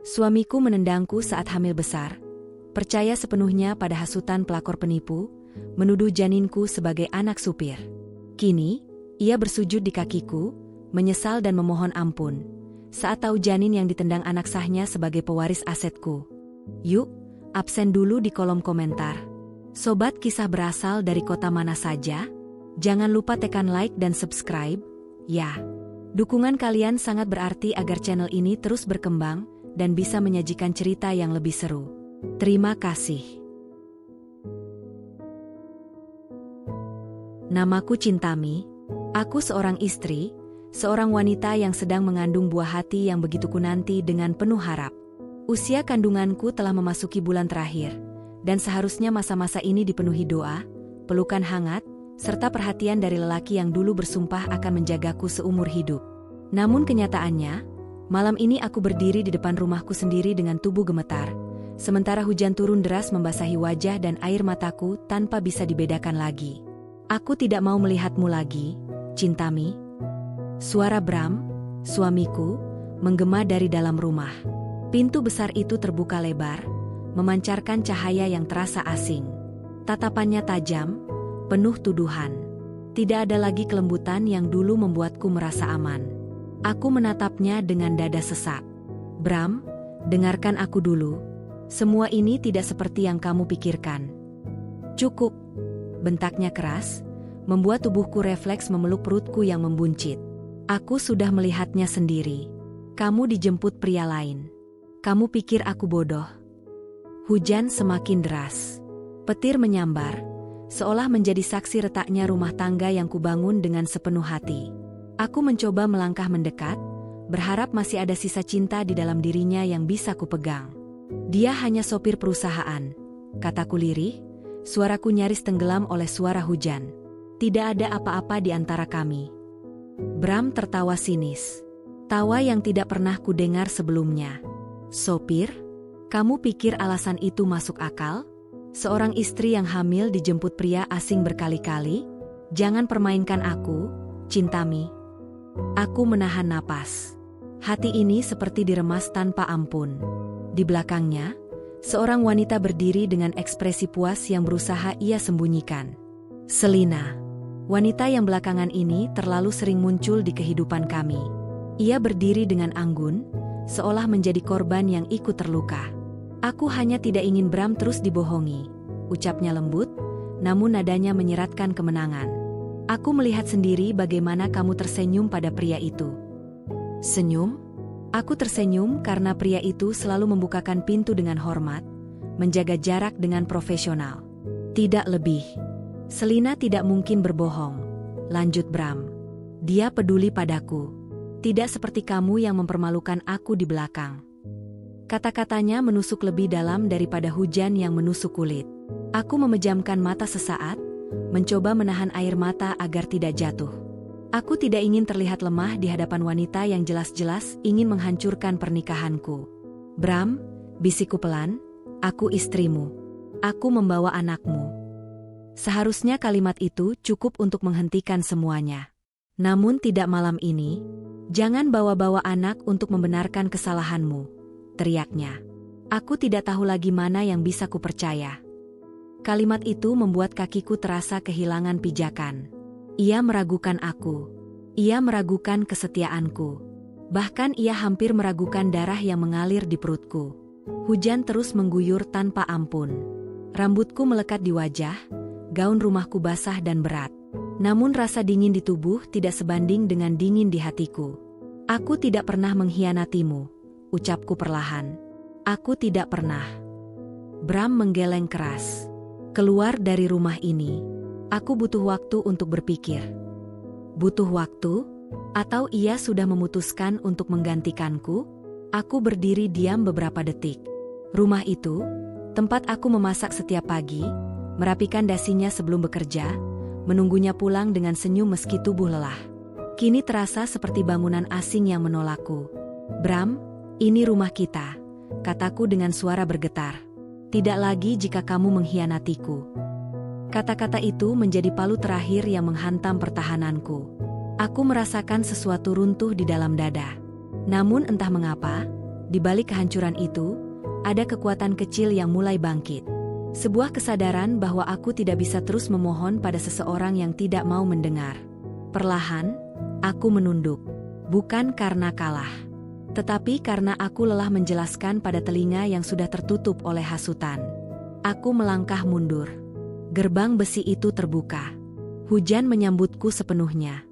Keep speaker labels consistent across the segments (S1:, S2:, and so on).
S1: Suamiku menendangku saat hamil besar, percaya sepenuhnya pada hasutan pelakor penipu, menuduh janinku sebagai anak supir. Kini, ia bersujud di kakiku, menyesal dan memohon ampun, saat tahu janin yang ditendang anak sahnya sebagai pewaris asetku. Yuk, absen dulu di kolom komentar. Sobat kisah berasal dari kota mana saja? Jangan lupa tekan like dan subscribe, ya. Dukungan kalian sangat berarti agar channel ini terus berkembang dan bisa menyajikan cerita yang lebih seru. Terima kasih. Namaku Cintami. Aku seorang istri, seorang wanita yang sedang mengandung buah hati yang begitu kunanti dengan penuh harap. Usia kandunganku telah memasuki bulan terakhir, dan seharusnya masa-masa ini dipenuhi doa, pelukan hangat, serta perhatian dari lelaki yang dulu bersumpah akan menjagaku seumur hidup. Namun kenyataannya, malam ini aku berdiri di depan rumahku sendiri dengan tubuh gemetar, sementara hujan turun deras membasahi wajah dan air mataku tanpa bisa dibedakan lagi. Aku tidak mau melihatmu lagi, Cintami. Suara Bram, suamiku, menggema dari dalam rumah. Pintu besar itu terbuka lebar, memancarkan cahaya yang terasa asing. Tatapannya tajam, penuh tuduhan. Tidak ada lagi kelembutan yang dulu membuatku merasa aman. Aku menatapnya dengan dada sesak. Bram, dengarkan aku dulu. Semua ini tidak seperti yang kamu pikirkan. Cukup, bentaknya keras, membuat tubuhku refleks memeluk perutku yang membuncit. Aku sudah melihatnya sendiri. Kamu dijemput pria lain. Kamu pikir aku bodoh? Hujan semakin deras. Petir menyambar, seolah menjadi saksi retaknya rumah tangga yang kubangun dengan sepenuh hati. Aku mencoba melangkah mendekat, berharap masih ada sisa cinta di dalam dirinya yang bisa kupegang. Dia hanya sopir perusahaan, kataku lirih, suaraku nyaris tenggelam oleh suara hujan. Tidak ada apa-apa di antara kami. Bram tertawa sinis. Tawa yang tidak pernah kudengar sebelumnya. Sopir? Kamu pikir alasan itu masuk akal? Seorang istri yang hamil dijemput pria asing berkali-kali? Jangan permainkan aku, Cintami. Aku menahan napas. Hati ini seperti diremas tanpa ampun. Di belakangnya, seorang wanita berdiri dengan ekspresi puas yang berusaha ia sembunyikan. Selina. Wanita yang belakangan ini terlalu sering muncul di kehidupan kami. Ia berdiri dengan anggun, seolah menjadi korban yang ikut terluka. Aku hanya tidak ingin Bram terus dibohongi, ucapnya lembut, namun nadanya menyeratkan kemenangan. Aku melihat sendiri bagaimana kamu tersenyum pada pria itu. Senyum? Aku tersenyum karena pria itu selalu membukakan pintu dengan hormat, menjaga jarak dengan profesional. Tidak lebih. Selina tidak mungkin berbohong, lanjut Bram. Dia peduli padaku. Tidak seperti kamu yang mempermalukan aku di belakang. Kata-katanya menusuk lebih dalam daripada hujan yang menusuk kulit. Aku memejamkan mata sesaat, mencoba menahan air mata agar tidak jatuh. Aku tidak ingin terlihat lemah di hadapan wanita yang jelas-jelas ingin menghancurkan pernikahanku. Bram, bisikku pelan, aku istrimu. Aku membawa anakmu. Seharusnya kalimat itu cukup untuk menghentikan semuanya. Namun tidak malam ini. Jangan bawa-bawa anak untuk membenarkan kesalahanmu, teriaknya. Aku tidak tahu lagi mana yang bisa kupercaya. Kalimat itu membuat kakiku terasa kehilangan pijakan. Ia meragukan aku. Ia meragukan kesetiaanku. Bahkan ia hampir meragukan darah yang mengalir di perutku. Hujan terus mengguyur tanpa ampun. Rambutku melekat di wajah, gaun rumahku basah dan berat. Namun rasa dingin di tubuh tidak sebanding dengan dingin di hatiku. Aku tidak pernah mengkhianatimu, ucapku perlahan. Aku tidak pernah. Bram menggeleng keras. Keluar dari rumah ini. Aku butuh waktu untuk berpikir. Butuh waktu? Atau ia sudah memutuskan untuk menggantikanku? Aku berdiri diam beberapa detik. Rumah itu, tempat aku memasak setiap pagi, merapikan dasinya sebelum bekerja, menunggunya pulang dengan senyum meski tubuh lelah. Kini terasa seperti bangunan asing yang menolakku. Bram, ini rumah kita, kataku dengan suara bergetar. Tidak lagi jika kamu mengkhianatiku. Kata-kata itu menjadi palu terakhir yang menghantam pertahananku. Aku merasakan sesuatu runtuh di dalam dada. Namun entah mengapa, Di balik kehancuran itu, ada kekuatan kecil yang mulai bangkit. Sebuah kesadaran bahwa aku tidak bisa terus memohon pada seseorang yang tidak mau mendengar. Perlahan, aku menunduk. Bukan karena kalah, tetapi karena aku lelah menjelaskan pada telinga yang sudah tertutup oleh hasutan. Aku melangkah mundur. Gerbang besi itu terbuka. Hujan menyambutku sepenuhnya.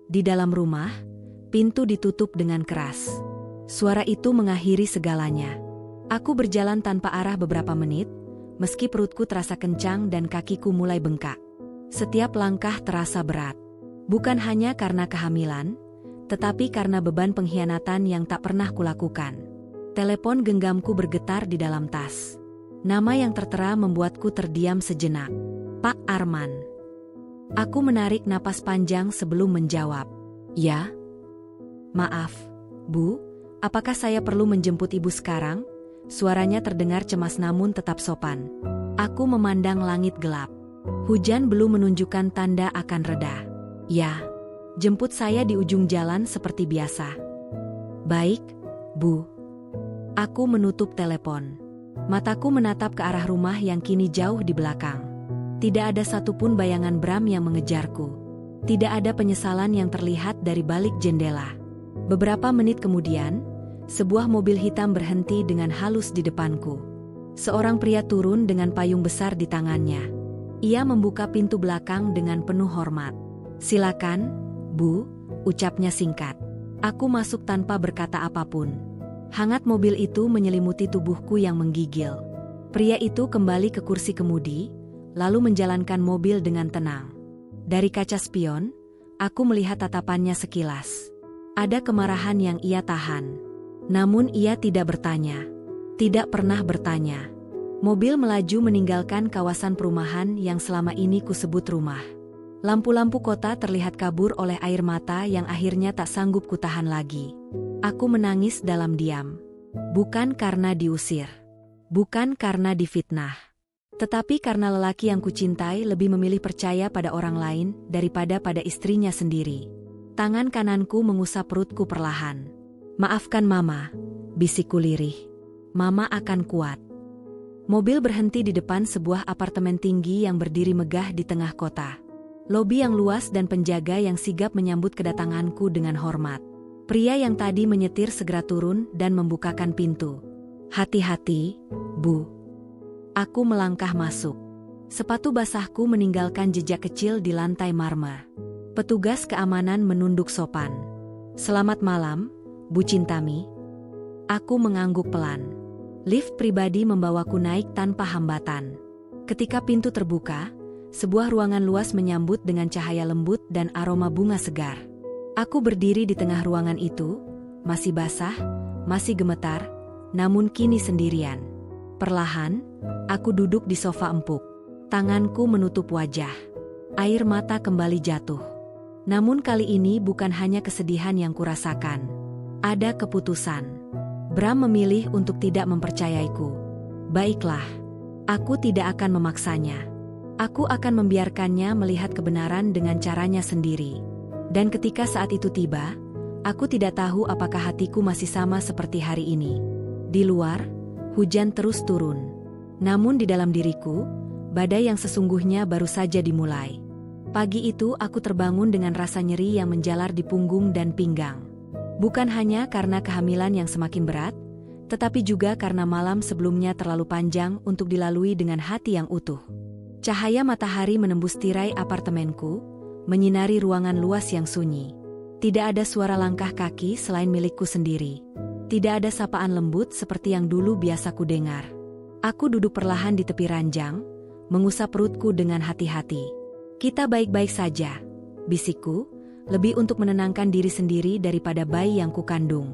S1: Di dalam rumah, pintu ditutup dengan keras. Suara itu mengakhiri segalanya. Aku berjalan tanpa arah beberapa menit, meski perutku terasa kencang dan kakiku mulai bengkak. Setiap langkah terasa berat. Bukan hanya karena kehamilan, tetapi karena beban pengkhianatan yang tak pernah kulakukan. Telepon genggamku bergetar di dalam tas. Nama yang tertera membuatku terdiam sejenak. Pak Arman. Aku menarik napas panjang sebelum menjawab. Ya? Maaf, Bu. Apakah saya perlu menjemput ibu sekarang? Suaranya terdengar cemas namun tetap sopan. Aku memandang langit gelap. Hujan belum menunjukkan tanda akan reda. Ya, jemput saya di ujung jalan seperti biasa. Baik, Bu. Aku menutup telepon. Mataku menatap ke arah rumah yang kini jauh di belakang. Tidak ada satupun bayangan Bram yang mengejarku. Tidak ada penyesalan yang terlihat dari balik jendela. Beberapa menit kemudian, sebuah mobil hitam berhenti dengan halus di depanku. Seorang pria turun dengan payung besar di tangannya. Ia membuka pintu belakang dengan penuh hormat. Silakan, Bu, ucapnya singkat. Aku masuk tanpa berkata apapun. Hangat mobil itu menyelimuti tubuhku yang menggigil. Pria itu kembali ke kursi kemudi, lalu menjalankan mobil dengan tenang. Dari kaca spion, aku melihat tatapannya sekilas. Ada kemarahan yang ia tahan. Namun ia tidak bertanya. Tidak pernah bertanya. Mobil melaju meninggalkan kawasan perumahan yang selama ini kusebut rumah. Lampu-lampu kota terlihat kabur oleh air mata yang akhirnya tak sanggup kutahan lagi. Aku menangis dalam diam. Bukan karena diusir. Bukan karena difitnah. Tetapi karena lelaki yang kucintai lebih memilih percaya pada orang lain daripada pada istrinya sendiri. Tangan kananku mengusap perutku perlahan. Maafkan Mama, bisikku lirih. Mama akan kuat. Mobil berhenti di depan sebuah apartemen tinggi yang berdiri megah di tengah kota. Lobi yang luas dan penjaga yang sigap menyambut kedatanganku dengan hormat. Pria yang tadi menyetir segera turun dan membukakan pintu. Hati-hati, Bu. Aku melangkah masuk. Sepatu basahku meninggalkan jejak kecil di lantai marmer. Petugas keamanan menunduk sopan. Selamat malam, Bu Cintami. Aku mengangguk pelan. Lift pribadi membawaku naik tanpa hambatan. Ketika pintu terbuka, sebuah ruangan luas menyambut dengan cahaya lembut dan aroma bunga segar. Aku berdiri di tengah ruangan itu, masih basah, masih gemetar, namun kini sendirian. Perlahan, aku duduk di sofa empuk. Tanganku menutup wajah. Air mata kembali jatuh. Namun kali ini bukan hanya kesedihan yang kurasakan. Ada keputusan. Bram memilih untuk tidak mempercayaiku. Baiklah, aku tidak akan memaksanya. Aku akan membiarkannya melihat kebenaran dengan caranya sendiri. Dan ketika saat itu tiba, aku tidak tahu apakah hatiku masih sama seperti hari ini. Di luar, hujan terus turun. Namun di dalam diriku, badai yang sesungguhnya baru saja dimulai. Pagi itu aku terbangun dengan rasa nyeri yang menjalar di punggung dan pinggang. Bukan hanya karena kehamilan yang semakin berat, tetapi juga karena malam sebelumnya terlalu panjang untuk dilalui dengan hati yang utuh. Cahaya matahari menembus tirai apartemenku, menyinari ruangan luas yang sunyi. Tidak ada suara langkah kaki selain milikku sendiri. Tidak ada sapaan lembut seperti yang dulu biasa ku dengar. Aku duduk perlahan di tepi ranjang, mengusap perutku dengan hati-hati. Kita baik-baik saja, bisikku, lebih untuk menenangkan diri sendiri daripada bayi yang kukandung.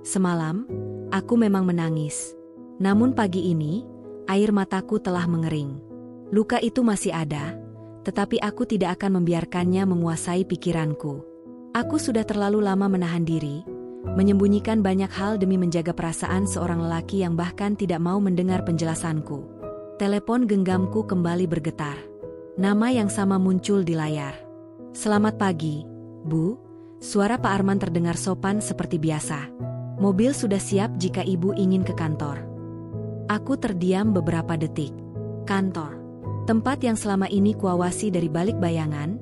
S1: Semalam, aku memang menangis. Namun pagi ini, air mataku telah mengering. Luka itu masih ada, tetapi aku tidak akan membiarkannya menguasai pikiranku. Aku sudah terlalu lama menahan diri, menyembunyikan banyak hal demi menjaga perasaan seorang lelaki yang bahkan tidak mau mendengar penjelasanku. Telepon genggamku kembali bergetar. Nama yang sama muncul di layar. Selamat pagi, Bu. Suara Pak Arman terdengar sopan seperti biasa. Mobil sudah siap jika ibu ingin ke kantor. Aku terdiam beberapa detik. Kantor. Tempat yang selama ini kuawasi dari balik bayangan,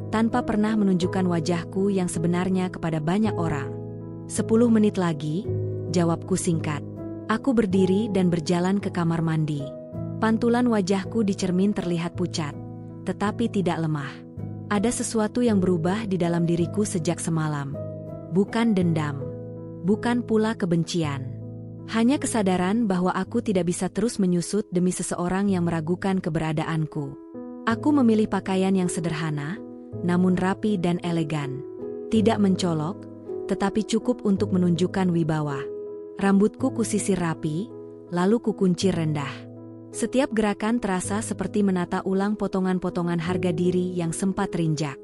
S1: tanpa pernah menunjukkan wajahku yang sebenarnya kepada banyak orang. 10 menit lagi, jawabku singkat. Aku berdiri dan berjalan ke kamar mandi. Pantulan wajahku di cermin terlihat pucat, tetapi tidak lemah. Ada sesuatu yang berubah di dalam diriku sejak semalam. Bukan dendam. Bukan pula kebencian. Hanya kesadaran bahwa aku tidak bisa terus menyusut demi seseorang yang meragukan keberadaanku. Aku memilih pakaian yang sederhana, namun rapi dan elegan. Tidak mencolok, tetapi cukup untuk menunjukkan wibawa. Rambutku kusisir rapi, lalu kukuncir rendah. Setiap gerakan terasa seperti menata ulang potongan-potongan harga diri yang sempat terinjak.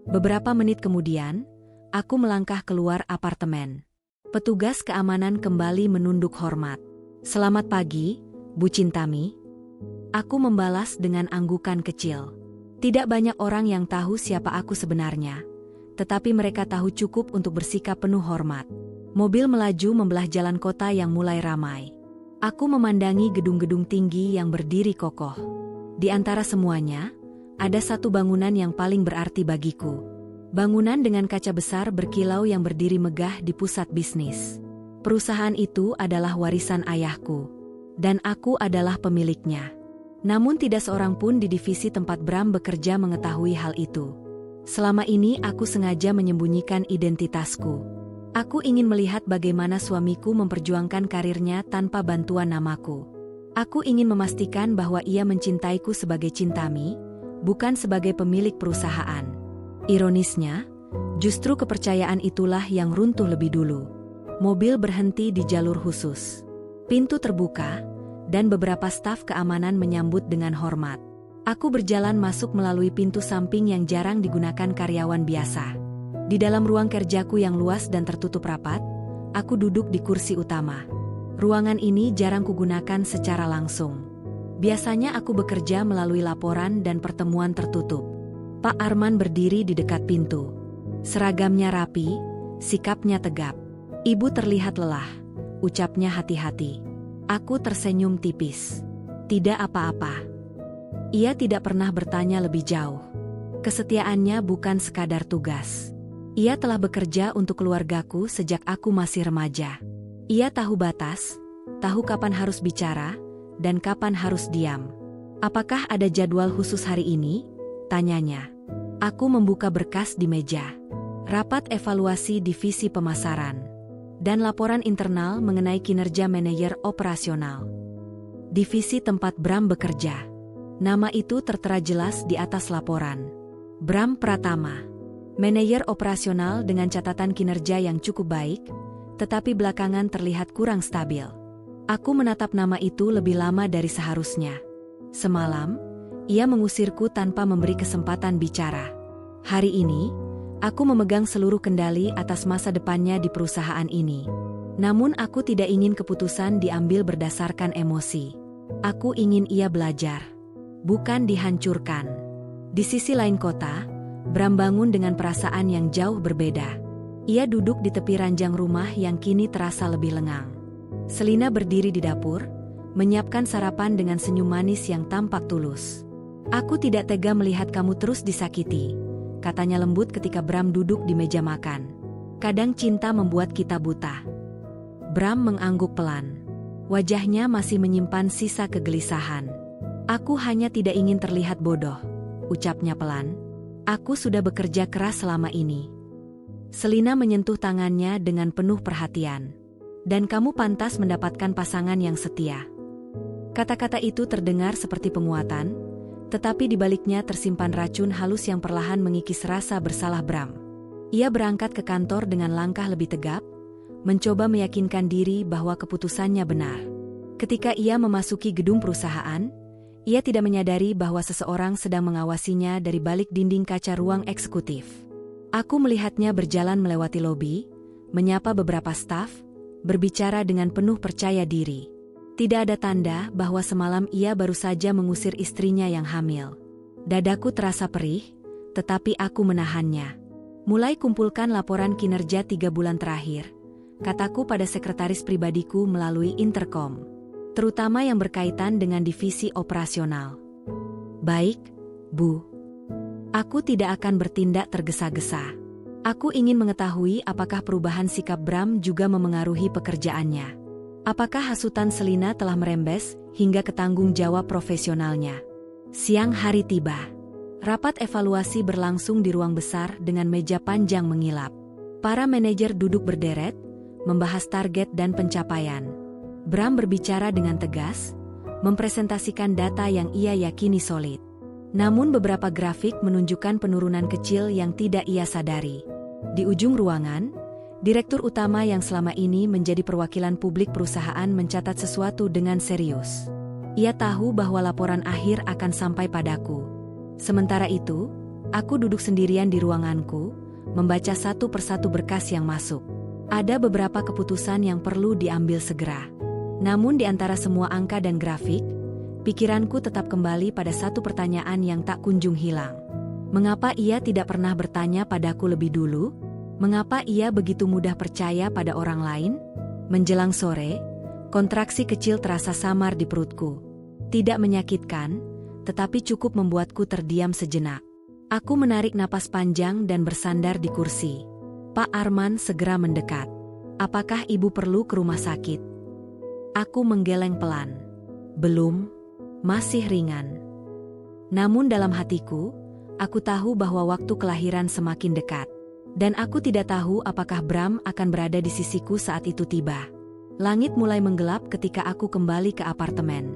S1: Beberapa menit kemudian, aku melangkah keluar apartemen. Petugas keamanan kembali menunduk hormat. "Selamat pagi, Bu Cintami." Aku membalas dengan anggukan kecil. Tidak banyak orang yang tahu siapa aku sebenarnya, tetapi mereka tahu cukup untuk bersikap penuh hormat. Mobil melaju membelah jalan kota yang mulai ramai. Aku memandangi gedung-gedung tinggi yang berdiri kokoh. Di antara semuanya, ada satu bangunan yang paling berarti bagiku. Bangunan dengan kaca besar berkilau yang berdiri megah di pusat bisnis. Perusahaan itu adalah warisan ayahku, dan aku adalah pemiliknya. Namun tidak seorang pun di divisi tempat Bram bekerja mengetahui hal itu. Selama ini aku sengaja menyembunyikan identitasku. Aku ingin melihat bagaimana suamiku memperjuangkan karirnya tanpa bantuan namaku. Aku ingin memastikan bahwa ia mencintaiku sebagai Cintami, bukan sebagai pemilik perusahaan. Ironisnya, justru kepercayaan itulah yang runtuh lebih dulu. Mobil berhenti di jalur khusus. Pintu terbuka, dan beberapa staf keamanan menyambut dengan hormat. Aku berjalan masuk melalui pintu samping yang jarang digunakan karyawan biasa. Di dalam ruang kerjaku yang luas dan tertutup rapat, aku duduk di kursi utama. Ruangan ini jarang kugunakan secara langsung. Biasanya aku bekerja melalui laporan dan pertemuan tertutup. Pak Arman berdiri di dekat pintu. Seragamnya rapi, sikapnya tegap. Ibu terlihat lelah, ucapnya hati-hati. Aku tersenyum tipis. Tidak apa-apa. Ia tidak pernah bertanya lebih jauh. Kesetiaannya bukan sekadar tugas. Ia telah bekerja untuk keluargaku sejak aku masih remaja. Ia tahu batas, tahu kapan harus bicara, dan kapan harus diam. "Apakah ada jadwal khusus hari ini?" tanyanya. Aku membuka berkas di meja. Rapat evaluasi divisi pemasaran. Dan laporan internal mengenai kinerja manajer operasional. Divisi tempat Bram bekerja. Nama itu tertera jelas di atas laporan. Bram Pratama. Manajer operasional dengan catatan kinerja yang cukup baik, tetapi belakangan terlihat kurang stabil. Aku menatap nama itu lebih lama dari seharusnya. Semalam, ia mengusirku tanpa memberi kesempatan bicara. Hari ini, aku memegang seluruh kendali atas masa depannya di perusahaan ini. Namun aku tidak ingin keputusan diambil berdasarkan emosi. Aku ingin ia belajar, bukan dihancurkan. Di sisi lain kota, Bram bangun dengan perasaan yang jauh berbeda. Ia duduk di tepi ranjang rumah yang kini terasa lebih lengang. Selina berdiri di dapur, menyiapkan sarapan dengan senyum manis yang tampak tulus. "Aku tidak tega melihat kamu terus disakiti," katanya lembut ketika Bram duduk di meja makan. "Kadang cinta membuat kita buta." Bram mengangguk pelan. Wajahnya masih menyimpan sisa kegelisahan. "Aku hanya tidak ingin terlihat bodoh," ucapnya pelan. "Aku sudah bekerja keras selama ini." Selina menyentuh tangannya dengan penuh perhatian. "Dan kamu pantas mendapatkan pasangan yang setia." Kata-kata itu terdengar seperti penguatan, tetapi di baliknya tersimpan racun halus yang perlahan mengikis rasa bersalah Bram. Ia berangkat ke kantor dengan langkah lebih tegap, mencoba meyakinkan diri bahwa keputusannya benar. Ketika ia memasuki gedung perusahaan, ia tidak menyadari bahwa seseorang sedang mengawasinya dari balik dinding kaca ruang eksekutif. Aku melihatnya berjalan melewati lobi, menyapa beberapa staf, berbicara dengan penuh percaya diri. Tidak ada tanda bahwa semalam ia baru saja mengusir istrinya yang hamil. Dadaku terasa perih, tetapi aku menahannya. Mulai kumpulkan laporan kinerja 3 bulan terakhir. kataku pada sekretaris pribadiku melalui intercom. Terutama yang berkaitan dengan divisi operasional. Baik, Bu. Aku tidak akan bertindak tergesa-gesa. Aku ingin mengetahui apakah perubahan sikap Bram juga memengaruhi pekerjaannya. Apakah hasutan Selina telah merembes hingga ke tanggung jawab profesionalnya. Siang hari tiba. Rapat evaluasi berlangsung di ruang besar dengan meja panjang mengilap. Para manajer duduk berderet, membahas target dan pencapaian. Bram berbicara dengan tegas, mempresentasikan data yang ia yakini solid. Namun beberapa grafik menunjukkan penurunan kecil yang tidak ia sadari. Di ujung ruangan, direktur utama yang selama ini menjadi perwakilan publik perusahaan mencatat sesuatu dengan serius. Ia tahu bahwa laporan akhir akan sampai padaku. Sementara itu, aku duduk sendirian di ruanganku, membaca satu persatu berkas yang masuk. Ada beberapa keputusan yang perlu diambil segera. Namun di antara semua angka dan grafik, pikiranku tetap kembali pada satu pertanyaan yang tak kunjung hilang. Mengapa ia tidak pernah bertanya padaku lebih dulu? Mengapa ia begitu mudah percaya pada orang lain? Menjelang sore, kontraksi kecil terasa samar di perutku. Tidak menyakitkan, tetapi cukup membuatku terdiam sejenak. Aku menarik napas panjang dan bersandar di kursi. Pak Arman segera mendekat. Apakah ibu perlu ke rumah sakit? Aku menggeleng pelan. Belum, masih ringan. Namun dalam hatiku, aku tahu bahwa waktu kelahiran semakin dekat. Dan aku tidak tahu apakah Bram akan berada di sisiku saat itu tiba. Langit mulai menggelap ketika aku kembali ke apartemen.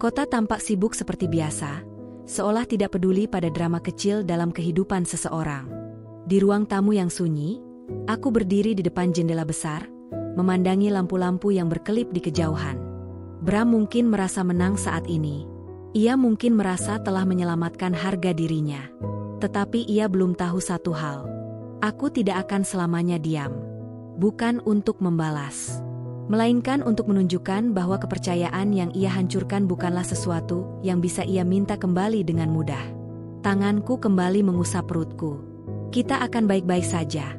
S1: Kota tampak sibuk seperti biasa, seolah tidak peduli pada drama kecil dalam kehidupan seseorang. Di ruang tamu yang sunyi, aku berdiri di depan jendela besar, memandangi lampu-lampu yang berkelip di kejauhan. Bram mungkin merasa menang saat ini. Ia mungkin merasa telah menyelamatkan harga dirinya. Tetapi ia belum tahu satu hal. Aku tidak akan selamanya diam. Bukan untuk membalas, melainkan untuk menunjukkan bahwa kepercayaan yang ia hancurkan bukanlah sesuatu yang bisa ia minta kembali dengan mudah. Tanganku kembali mengusap perutku. Kita akan baik-baik saja,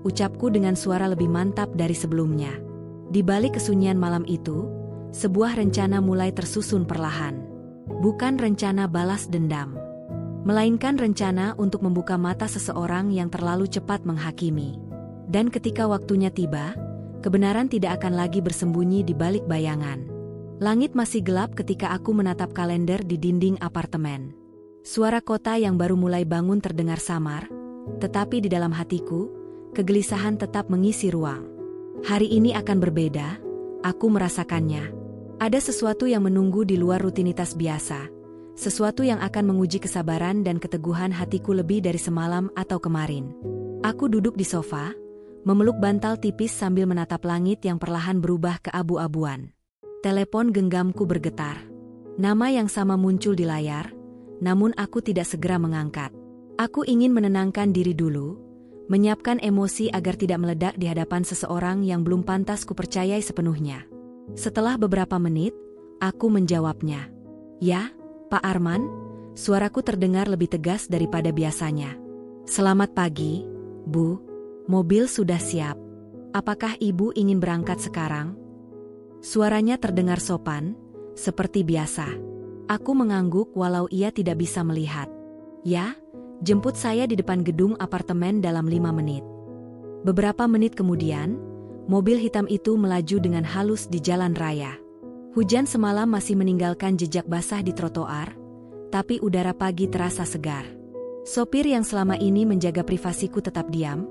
S1: ucapku dengan suara lebih mantap dari sebelumnya. Di balik kesunyian malam itu, sebuah rencana mulai tersusun perlahan. Bukan rencana balas dendam, melainkan rencana untuk membuka mata seseorang yang terlalu cepat menghakimi. Dan ketika waktunya tiba, kebenaran tidak akan lagi bersembunyi di balik bayangan. Langit masih gelap ketika aku menatap kalender di dinding apartemen. Suara kota yang baru mulai bangun terdengar samar, tetapi di dalam hatiku, kegelisahan tetap mengisi ruang. Hari ini akan berbeda, aku merasakannya. Ada sesuatu yang menunggu di luar rutinitas biasa, sesuatu yang akan menguji kesabaran dan keteguhan hatiku lebih dari semalam atau kemarin. Aku duduk di sofa, memeluk bantal tipis sambil menatap langit yang perlahan berubah ke abu-abuan. Telepon genggamku bergetar. Nama yang sama muncul di layar, namun aku tidak segera mengangkat. Aku ingin menenangkan diri dulu, menyiapkan emosi agar tidak meledak di hadapan seseorang yang belum pantas kupercayai sepenuhnya. Setelah beberapa menit, aku menjawabnya. Ya, Pak Arman, suaraku terdengar lebih tegas daripada biasanya. Selamat pagi, Bu. Mobil sudah siap. Apakah Ibu ingin berangkat sekarang? Suaranya terdengar sopan, seperti biasa. Aku mengangguk walau ia tidak bisa melihat. Ya, jemput saya di depan gedung apartemen dalam 5 menit. Beberapa menit kemudian, mobil hitam itu melaju dengan halus di jalan raya. Hujan semalam masih meninggalkan jejak basah di trotoar, tapi udara pagi terasa segar. Sopir yang selama ini menjaga privasiku tetap diam,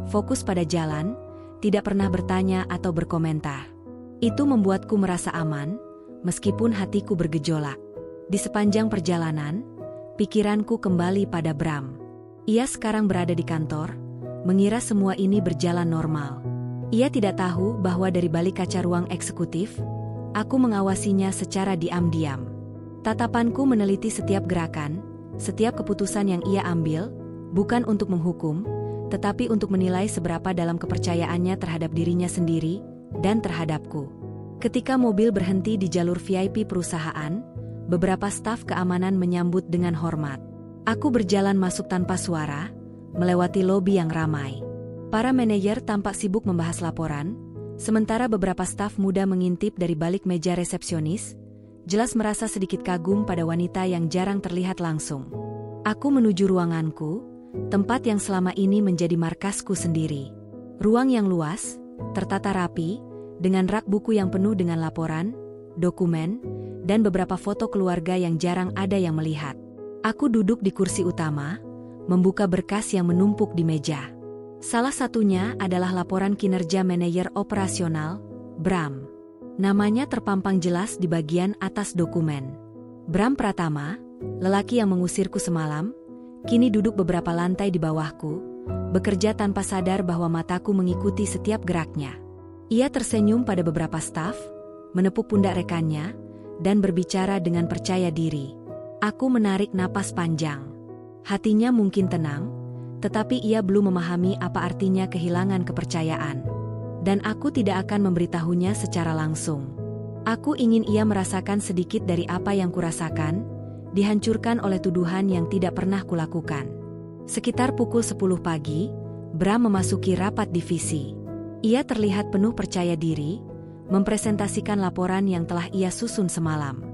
S1: fokus pada jalan, tidak pernah bertanya atau berkomentar. Itu membuatku merasa aman, meskipun hatiku bergejolak. Di sepanjang perjalanan, pikiranku kembali pada Bram. Ia sekarang berada di kantor, mengira semua ini berjalan normal. Ia tidak tahu bahwa dari balik kaca ruang eksekutif, aku mengawasinya secara diam-diam. Tatapanku meneliti setiap gerakan, setiap keputusan yang ia ambil, bukan untuk menghukum, tetapi untuk menilai seberapa dalam kepercayaannya terhadap dirinya sendiri dan terhadapku. Ketika mobil berhenti di jalur VIP perusahaan, beberapa staf keamanan menyambut dengan hormat. Aku berjalan masuk tanpa suara, melewati lobi yang ramai. Para manajer tampak sibuk membahas laporan, Sementara beberapa staf muda mengintip dari balik meja resepsionis, jelas merasa sedikit kagum pada wanita yang jarang terlihat langsung. Aku menuju ruanganku, tempat yang selama ini menjadi markasku sendiri. Ruang yang luas, tertata rapi, dengan rak buku yang penuh dengan laporan, dokumen, dan beberapa foto keluarga yang jarang ada yang melihat. Aku duduk di kursi utama, membuka berkas yang menumpuk di meja. Salah satunya adalah laporan kinerja manajer operasional, Bram. Namanya terpampang jelas di bagian atas dokumen. Bram Pratama, lelaki yang mengusirku semalam, kini duduk beberapa lantai di bawahku, bekerja tanpa sadar bahwa mataku mengikuti setiap geraknya. Ia tersenyum pada beberapa staf, menepuk pundak rekannya, dan berbicara dengan percaya diri. Aku menarik napas panjang. Hatinya mungkin tenang, tetapi ia belum memahami apa artinya kehilangan kepercayaan. Dan aku tidak akan memberitahunya secara langsung. Aku ingin ia merasakan sedikit dari apa yang kurasakan, dihancurkan oleh tuduhan yang tidak pernah kulakukan. Sekitar pukul 10 pagi, Bram memasuki rapat divisi. Ia terlihat penuh percaya diri, mempresentasikan laporan yang telah ia susun semalam.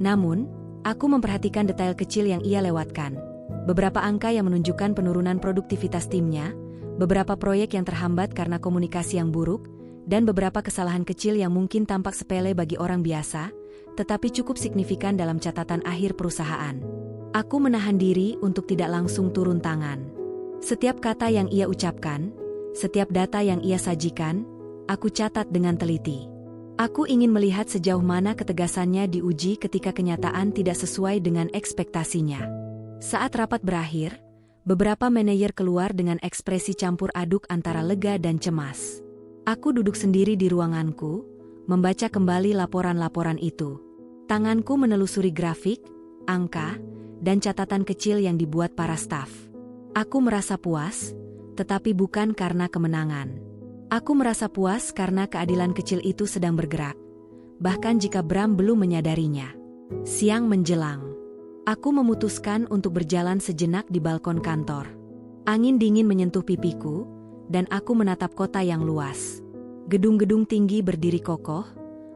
S1: Namun, aku memperhatikan detail kecil yang ia lewatkan. Beberapa angka yang menunjukkan penurunan produktivitas timnya, beberapa proyek yang terhambat karena komunikasi yang buruk, dan beberapa kesalahan kecil yang mungkin tampak sepele bagi orang biasa, tetapi cukup signifikan dalam catatan akhir perusahaan. Aku menahan diri untuk tidak langsung turun tangan. Setiap kata yang ia ucapkan, setiap data yang ia sajikan, aku catat dengan teliti. Aku ingin melihat sejauh mana ketegasannya diuji ketika kenyataan tidak sesuai dengan ekspektasinya. Saat rapat berakhir, beberapa manajer keluar dengan ekspresi campur aduk antara lega dan cemas. Aku duduk sendiri di ruanganku, membaca kembali laporan-laporan itu. Tanganku menelusuri grafik, angka, dan catatan kecil yang dibuat para staf. Aku merasa puas, tetapi bukan karena kemenangan. Aku merasa puas karena keadilan kecil itu sedang bergerak, bahkan jika Bram belum menyadarinya. Siang menjelang. Aku memutuskan untuk berjalan sejenak di balkon kantor. Angin dingin menyentuh pipiku, dan aku menatap kota yang luas. Gedung-gedung tinggi berdiri kokoh,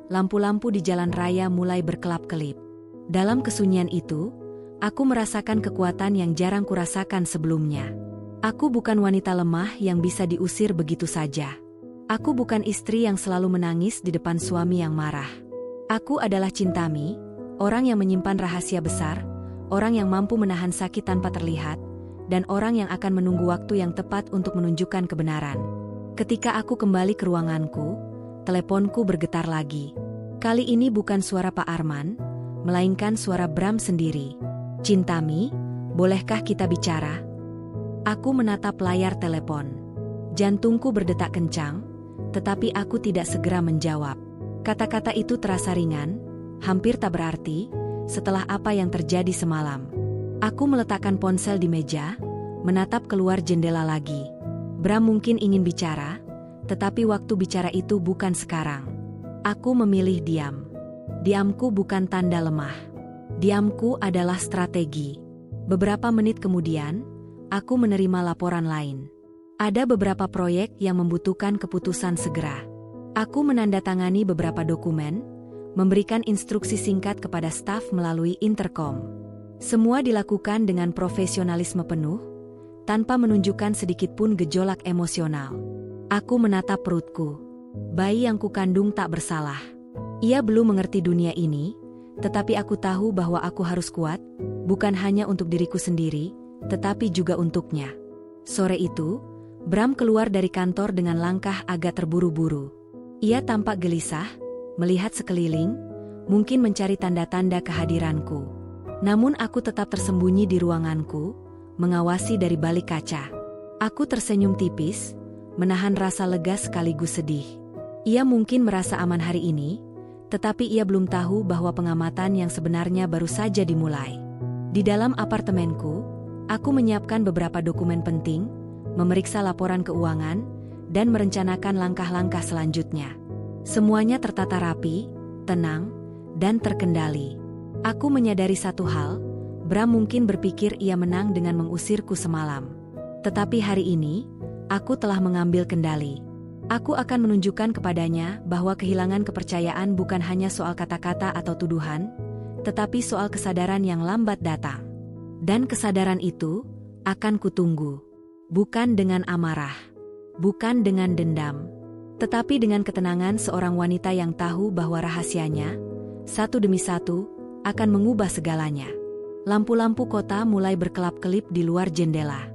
S1: lampu-lampu di jalan raya mulai berkelap-kelip. Dalam kesunyian itu, aku merasakan kekuatan yang jarang kurasakan sebelumnya. Aku bukan wanita lemah yang bisa diusir begitu saja. Aku bukan istri yang selalu menangis di depan suami yang marah. Aku adalah Chintami, orang yang menyimpan rahasia besar, orang yang mampu menahan sakit tanpa terlihat, dan orang yang akan menunggu waktu yang tepat untuk menunjukkan kebenaran. Ketika aku kembali ke ruanganku, teleponku bergetar lagi. Kali ini bukan suara Pak Arman, melainkan suara Bram sendiri. Chintami, bolehkah kita bicara? Aku menatap layar telepon. Jantungku berdetak kencang, tetapi aku tidak segera menjawab. Kata-kata itu terasa ringan, hampir tak berarti, setelah apa yang terjadi semalam. Aku meletakkan ponsel di meja, menatap keluar jendela lagi. Bram mungkin ingin bicara, tetapi waktu bicara itu bukan sekarang. Aku memilih diam. Diamku bukan tanda lemah. Diamku adalah strategi. Beberapa menit kemudian, aku menerima laporan lain. Ada beberapa proyek yang membutuhkan keputusan segera. Aku menandatangani beberapa dokumen, memberikan instruksi singkat kepada staf melalui intercom. Semua dilakukan dengan profesionalisme penuh, tanpa menunjukkan sedikitpun gejolak emosional. Aku menatap perutku. Bayi yang kukandung tak bersalah. Ia belum mengerti dunia ini, tetapi aku tahu bahwa aku harus kuat, bukan hanya untuk diriku sendiri, tetapi juga untuknya. Sore itu, Bram keluar dari kantor dengan langkah agak terburu-buru. Ia tampak gelisah, melihat sekeliling, mungkin mencari tanda-tanda kehadiranku. Namun aku tetap tersembunyi di ruanganku, mengawasi dari balik kaca. Aku tersenyum tipis, menahan rasa lega sekaligus sedih. Ia mungkin merasa aman hari ini, tetapi ia belum tahu bahwa pengamatan yang sebenarnya baru saja dimulai. Di dalam apartemenku, aku menyiapkan beberapa dokumen penting, memeriksa laporan keuangan, dan merencanakan langkah-langkah selanjutnya. Semuanya tertata rapi, tenang, dan terkendali. Aku menyadari satu hal, Bram mungkin berpikir ia menang dengan mengusirku semalam. Tetapi hari ini, aku telah mengambil kendali. Aku akan menunjukkan kepadanya bahwa kehilangan kepercayaan bukan hanya soal kata-kata atau tuduhan, tetapi soal kesadaran yang lambat datang. Dan kesadaran itu akan kutunggu. Bukan dengan amarah, bukan dengan dendam, tetapi dengan ketenangan seorang wanita yang tahu bahwa rahasianya, satu demi satu, akan mengubah segalanya. Lampu-lampu kota mulai berkelap-kelip di luar jendela.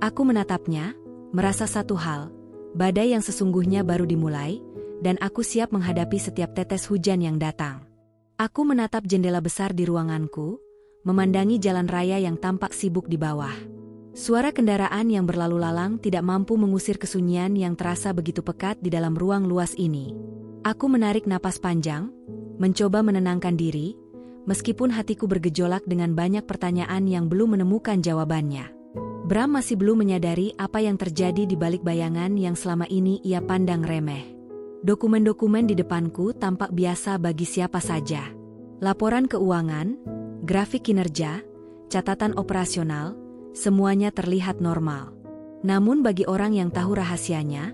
S1: Aku menatapnya, merasa satu hal, badai yang sesungguhnya baru dimulai, dan aku siap menghadapi setiap tetes hujan yang datang. Aku menatap jendela besar di ruanganku, memandangi jalan raya yang tampak sibuk di bawah. Suara kendaraan yang berlalu lalang tidak mampu mengusir kesunyian yang terasa begitu pekat di dalam ruang luas ini. Aku menarik napas panjang, mencoba menenangkan diri, meskipun hatiku bergejolak dengan banyak pertanyaan yang belum menemukan jawabannya. Bram masih belum menyadari apa yang terjadi di balik bayangan yang selama ini ia pandang remeh. Dokumen-dokumen di depanku tampak biasa bagi siapa saja. Laporan keuangan, grafik kinerja, catatan operasional, semuanya terlihat normal. Namun bagi orang yang tahu rahasianya,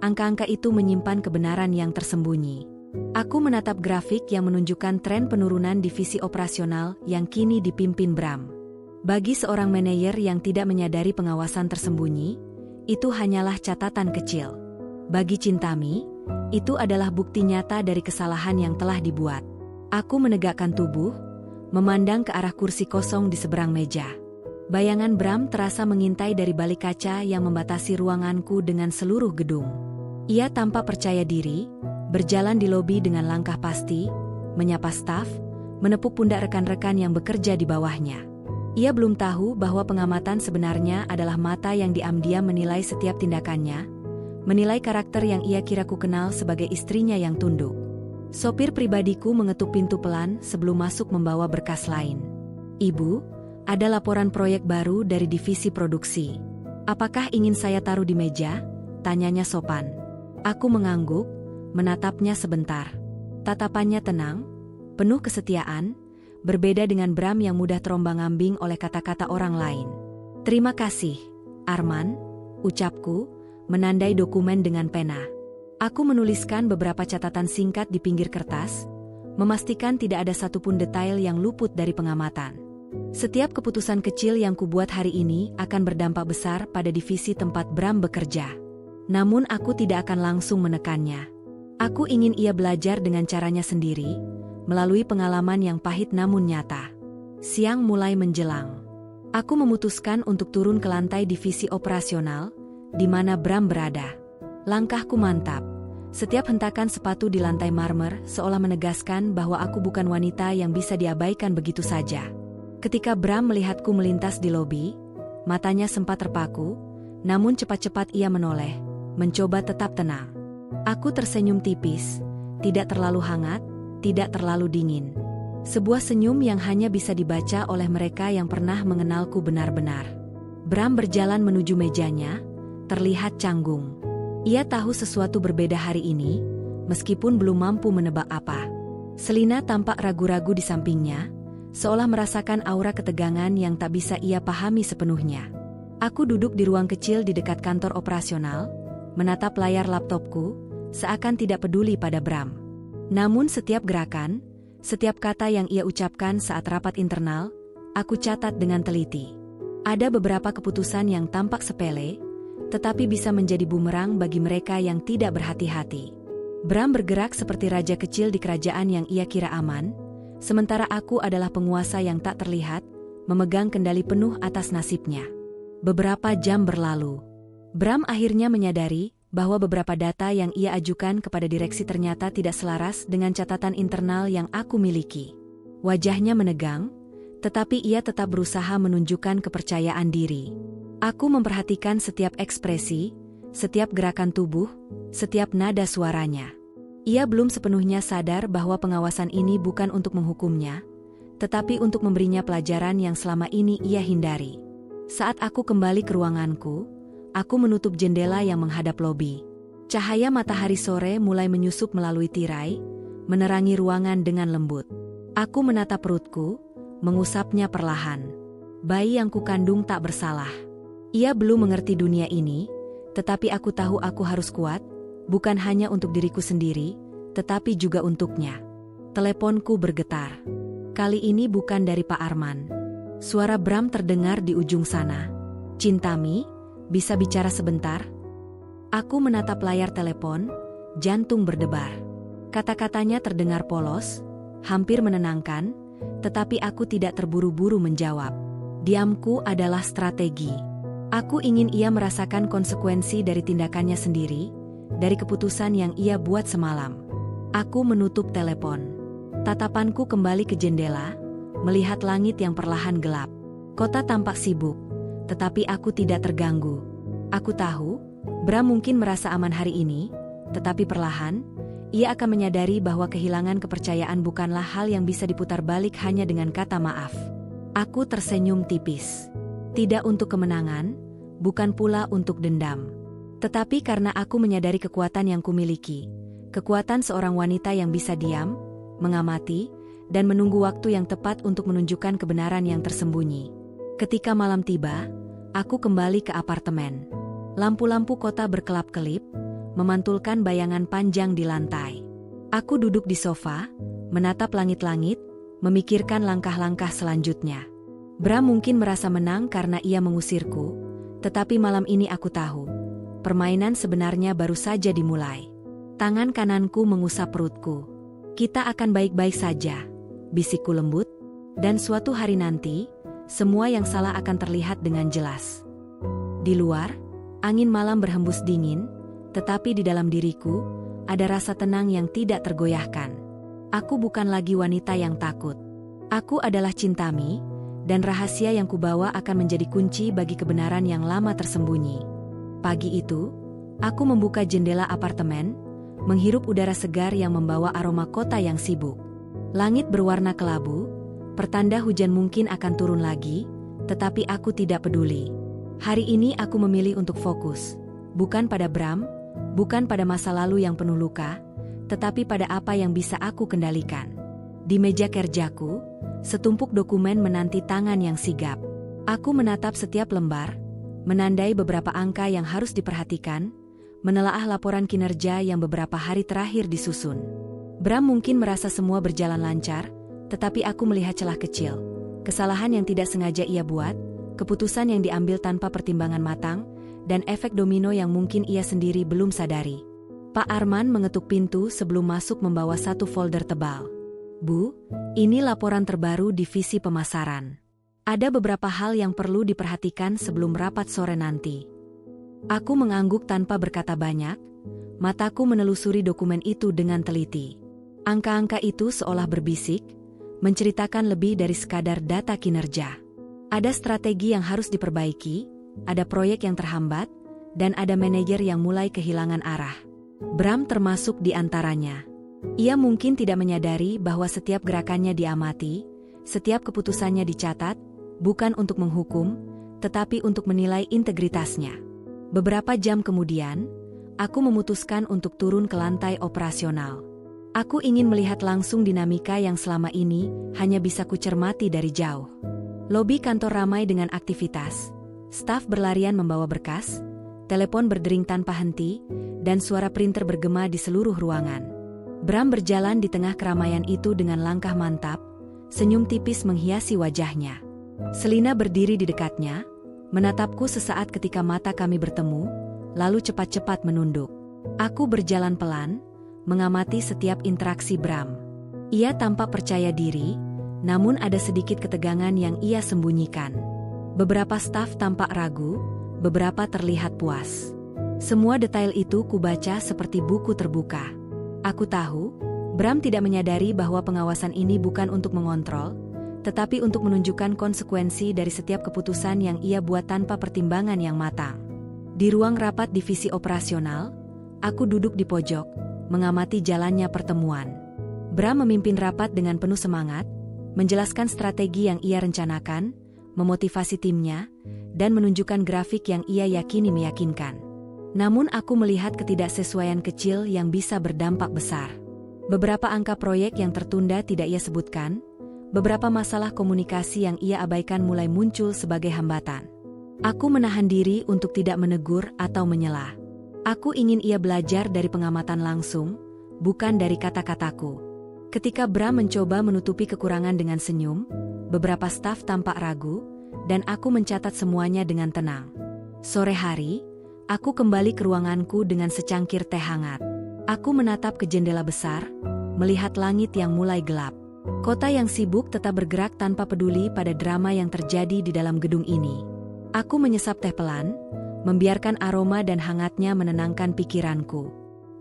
S1: angka-angka itu menyimpan kebenaran yang tersembunyi. Aku menatap grafik yang menunjukkan tren penurunan divisi operasional yang kini dipimpin Bram. Bagi seorang manajer yang tidak menyadari pengawasan tersembunyi, itu hanyalah catatan kecil. Bagi Chintami, itu adalah bukti nyata dari kesalahan yang telah dibuat. Aku menegakkan tubuh, memandang ke arah kursi kosong di seberang meja. Bayangan Bram terasa mengintai dari balik kaca yang membatasi ruanganku dengan seluruh gedung. Ia tampak percaya diri, berjalan di lobi dengan langkah pasti, menyapa staf, menepuk pundak rekan-rekan yang bekerja di bawahnya. Ia belum tahu bahwa pengamatan sebenarnya adalah mata yang diam-diam menilai setiap tindakannya, menilai karakter yang ia kira ku kenal sebagai istrinya yang tunduk. Sopir pribadiku mengetuk pintu pelan sebelum masuk membawa berkas lain. "Ibu, ada laporan proyek baru dari divisi produksi. Apakah ingin saya taruh di meja?" tanyanya sopan. Aku mengangguk, menatapnya sebentar. Tatapannya tenang, penuh kesetiaan, berbeda dengan Bram yang mudah terombang-ambing oleh kata-kata orang lain. "Terima kasih, Arman," ucapku, menandai dokumen dengan pena. Aku menuliskan beberapa catatan singkat di pinggir kertas, memastikan tidak ada satupun detail yang luput dari pengamatan. Setiap keputusan kecil yang kubuat hari ini akan berdampak besar pada divisi tempat Bram bekerja. Namun aku tidak akan langsung menekannya. Aku ingin ia belajar dengan caranya sendiri, melalui pengalaman yang pahit namun nyata. Siang mulai menjelang. Aku memutuskan untuk turun ke lantai divisi operasional, di mana Bram berada. Langkahku mantap. Setiap hentakan sepatu di lantai marmer seolah menegaskan bahwa aku bukan wanita yang bisa diabaikan begitu saja. Ketika Bram melihatku melintas di lobi, matanya sempat terpaku, namun cepat-cepat ia menoleh, mencoba tetap tenang. Aku tersenyum tipis, tidak terlalu hangat, tidak terlalu dingin. Sebuah senyum yang hanya bisa dibaca oleh mereka yang pernah mengenalku benar-benar. Bram berjalan menuju mejanya, terlihat canggung. Ia tahu sesuatu berbeda hari ini, meskipun belum mampu menebak apa. Selina tampak ragu-ragu di sampingnya, seolah merasakan aura ketegangan yang tak bisa ia pahami sepenuhnya. Aku duduk di ruang kecil di dekat kantor operasional, menatap layar laptopku, seakan tidak peduli pada Bram. Namun setiap gerakan, setiap kata yang ia ucapkan saat rapat internal, aku catat dengan teliti. Ada beberapa keputusan yang tampak sepele, tetapi bisa menjadi bumerang bagi mereka yang tidak berhati-hati. Bram bergerak seperti raja kecil di kerajaan yang ia kira aman, sementara aku adalah penguasa yang tak terlihat, memegang kendali penuh atas nasibnya. Beberapa jam berlalu. Bram akhirnya menyadari bahwa beberapa data yang ia ajukan kepada direksi ternyata tidak selaras dengan catatan internal yang aku miliki. Wajahnya menegang, tetapi ia tetap berusaha menunjukkan kepercayaan diri. Aku memperhatikan setiap ekspresi, setiap gerakan tubuh, setiap nada suaranya. Ia belum sepenuhnya sadar bahwa pengawasan ini bukan untuk menghukumnya, tetapi untuk memberinya pelajaran yang selama ini ia hindari. Saat aku kembali ke ruanganku, aku menutup jendela yang menghadap lobi. Cahaya matahari sore mulai menyusup melalui tirai, menerangi ruangan dengan lembut. Aku menatap perutku, mengusapnya perlahan. Bayi yang kukandung tak bersalah. Ia belum mengerti dunia ini, tetapi aku tahu aku harus kuat, Bukan hanya untuk diriku sendiri, tetapi juga untuknya. Teleponku bergetar. Kali ini bukan dari Pak Arman. Suara Bram terdengar di ujung sana. "Cintami, bisa bicara sebentar?" Aku menatap layar telepon, jantung berdebar. Kata-katanya terdengar polos, hampir menenangkan, tetapi aku tidak terburu-buru menjawab. Diamku adalah strategi. Aku ingin ia merasakan konsekuensi dari tindakannya sendiri, dari keputusan yang ia buat semalam. Aku menutup telepon. Tatapanku kembali ke jendela, melihat langit yang perlahan gelap. Kota tampak sibuk, tetapi aku tidak terganggu. Aku tahu, Bram mungkin merasa aman hari ini, tetapi perlahan, ia akan menyadari bahwa kehilangan kepercayaan bukanlah hal yang bisa diputar balik hanya dengan kata maaf. Aku tersenyum tipis. Tidak untuk kemenangan, bukan pula untuk dendam. Tetapi karena aku menyadari kekuatan yang kumiliki, kekuatan seorang wanita yang bisa diam, mengamati, dan menunggu waktu yang tepat untuk menunjukkan kebenaran yang tersembunyi. Ketika malam tiba, aku kembali ke apartemen. Lampu-lampu kota berkelap-kelip, memantulkan bayangan panjang di lantai. Aku duduk di sofa, menatap langit-langit, memikirkan langkah-langkah selanjutnya. Bram mungkin merasa menang karena ia mengusirku, tetapi malam ini aku tahu, permainan sebenarnya baru saja dimulai. Tangan kananku mengusap perutku. "Kita akan baik-baik saja," bisikku lembut, "dan suatu hari nanti, semua yang salah akan terlihat dengan jelas." Di luar, angin malam berhembus dingin, tetapi di dalam diriku, ada rasa tenang yang tidak tergoyahkan. Aku bukan lagi wanita yang takut. Aku adalah Cintami, dan rahasia yang kubawa akan menjadi kunci bagi kebenaran yang lama tersembunyi. Pagi itu, aku membuka jendela apartemen, menghirup udara segar yang membawa aroma kota yang sibuk. Langit berwarna kelabu, pertanda hujan mungkin akan turun lagi, tetapi aku tidak peduli. Hari ini aku memilih untuk fokus, bukan pada Bram, bukan pada masa lalu yang penuh luka, tetapi pada apa yang bisa aku kendalikan. Di meja kerjaku, setumpuk dokumen menanti tangan yang sigap. Aku menatap setiap lembar, menandai beberapa angka yang harus diperhatikan, menelaah laporan kinerja yang beberapa hari terakhir disusun. Bram mungkin merasa semua berjalan lancar, tetapi aku melihat celah kecil, kesalahan yang tidak sengaja ia buat, keputusan yang diambil tanpa pertimbangan matang, dan efek domino yang mungkin ia sendiri belum sadari. Pak Arman mengetuk pintu sebelum masuk membawa satu folder tebal. "Bu, ini laporan terbaru divisi pemasaran. Ada beberapa hal yang perlu diperhatikan sebelum rapat sore nanti." Aku mengangguk tanpa berkata banyak, mataku menelusuri dokumen itu dengan teliti. Angka-angka itu seolah berbisik, menceritakan lebih dari sekadar data kinerja. Ada strategi yang harus diperbaiki, ada proyek yang terhambat, dan ada manajer yang mulai kehilangan arah. Bram termasuk di antaranya. Ia mungkin tidak menyadari bahwa setiap gerakannya diamati, setiap keputusannya dicatat, bukan untuk menghukum, tetapi untuk menilai integritasnya. Beberapa jam kemudian, aku memutuskan untuk turun ke lantai operasional. Aku ingin melihat langsung dinamika yang selama ini hanya bisa kucermati dari jauh. Lobi kantor ramai dengan aktivitas. Staf berlarian membawa berkas, telepon berdering tanpa henti, dan suara printer bergema di seluruh ruangan. Bram berjalan di tengah keramaian itu dengan langkah mantap, senyum tipis menghiasi wajahnya. Selina berdiri di dekatnya, menatapku sesaat ketika mata kami bertemu, lalu cepat-cepat menunduk. Aku berjalan pelan, mengamati setiap interaksi Bram. Ia tampak percaya diri, namun ada sedikit ketegangan yang ia sembunyikan. Beberapa staf tampak ragu, beberapa terlihat puas. Semua detail itu kubaca seperti buku terbuka. Aku tahu, Bram tidak menyadari bahwa pengawasan ini bukan untuk mengontrol, tetapi untuk menunjukkan konsekuensi dari setiap keputusan yang ia buat tanpa pertimbangan yang matang. Di ruang rapat divisi operasional, aku duduk di pojok, mengamati jalannya pertemuan. Bram memimpin rapat dengan penuh semangat, menjelaskan strategi yang ia rencanakan, memotivasi timnya, dan menunjukkan grafik yang ia yakini meyakinkan. Namun aku melihat ketidaksesuaian kecil yang bisa berdampak besar. Beberapa angka proyek yang tertunda tidak ia sebutkan, beberapa masalah komunikasi yang ia abaikan mulai muncul sebagai hambatan. Aku menahan diri untuk tidak menegur atau menyela. Aku ingin ia belajar dari pengamatan langsung, bukan dari kata-kataku. Ketika Bram mencoba menutupi kekurangan dengan senyum, beberapa staf tampak ragu, dan aku mencatat semuanya dengan tenang. Sore hari, aku kembali ke ruanganku dengan secangkir teh hangat. Aku menatap ke jendela besar, melihat langit yang mulai gelap. Kota yang sibuk tetap bergerak tanpa peduli pada drama yang terjadi di dalam gedung ini. Aku menyesap teh pelan, membiarkan aroma dan hangatnya menenangkan pikiranku.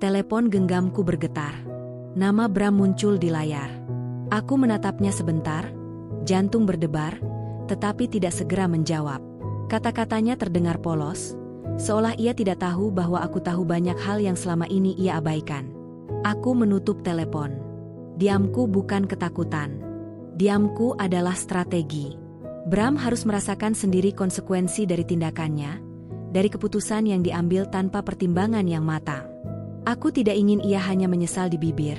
S1: Telepon genggamku bergetar. Nama Bram muncul di layar. Aku menatapnya sebentar, jantung berdebar, tetapi tidak segera menjawab. Kata-katanya terdengar polos, seolah ia tidak tahu bahwa aku tahu banyak hal yang selama ini ia abaikan. Aku menutup telepon. Diamku bukan ketakutan. Diamku adalah strategi. Bram harus merasakan sendiri konsekuensi dari tindakannya, dari keputusan yang diambil tanpa pertimbangan yang matang. Aku tidak ingin ia hanya menyesal di bibir.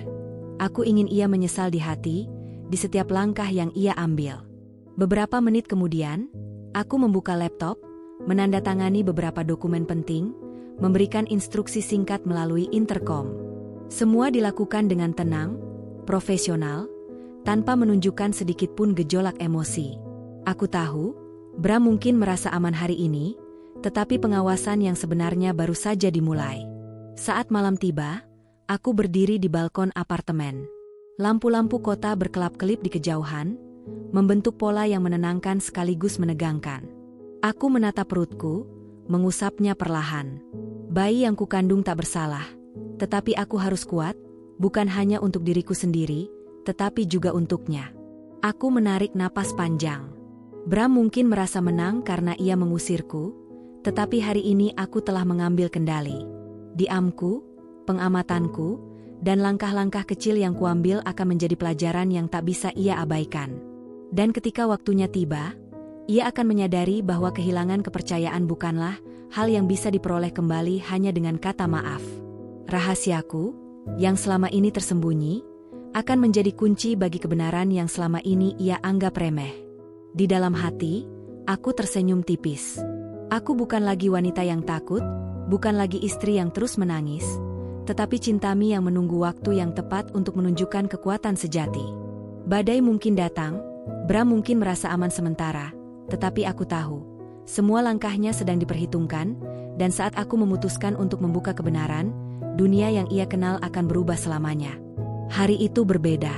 S1: Aku ingin ia menyesal di hati, di setiap langkah yang ia ambil. Beberapa menit kemudian, aku membuka laptop, menandatangani beberapa dokumen penting, memberikan instruksi singkat melalui intercom. Semua dilakukan dengan tenang, profesional, tanpa menunjukkan sedikit pun gejolak emosi. Aku tahu, Bram mungkin merasa aman hari ini, tetapi pengawasan yang sebenarnya baru saja dimulai. Saat malam tiba, aku berdiri di balkon apartemen. Lampu-lampu kota berkelap-kelip di kejauhan, membentuk pola yang menenangkan sekaligus menegangkan. Aku menatap perutku, mengusapnya perlahan. Bayi yang kukandung tak bersalah, tetapi aku harus kuat, bukan hanya untuk diriku sendiri, tetapi juga untuknya. Aku menarik napas panjang. Bram mungkin merasa menang karena ia mengusirku, tetapi hari ini aku telah mengambil kendali. Diamku, pengamatanku, dan langkah-langkah kecil yang kuambil akan menjadi pelajaran yang tak bisa ia abaikan. Dan ketika waktunya tiba, ia akan menyadari bahwa kehilangan kepercayaan bukanlah hal yang bisa diperoleh kembali hanya dengan kata maaf. Rahasiaku, yang selama ini tersembunyi, akan menjadi kunci bagi kebenaran yang selama ini ia anggap remeh. Di dalam hati, aku tersenyum tipis. Aku bukan lagi wanita yang takut, bukan lagi istri yang terus menangis, tetapi Cintami yang menunggu waktu yang tepat untuk menunjukkan kekuatan sejati. Badai mungkin datang, Bram mungkin merasa aman sementara, tetapi aku tahu, semua langkahnya sedang diperhitungkan, dan saat aku memutuskan untuk membuka kebenaran, dunia yang ia kenal akan berubah selamanya. Hari itu berbeda.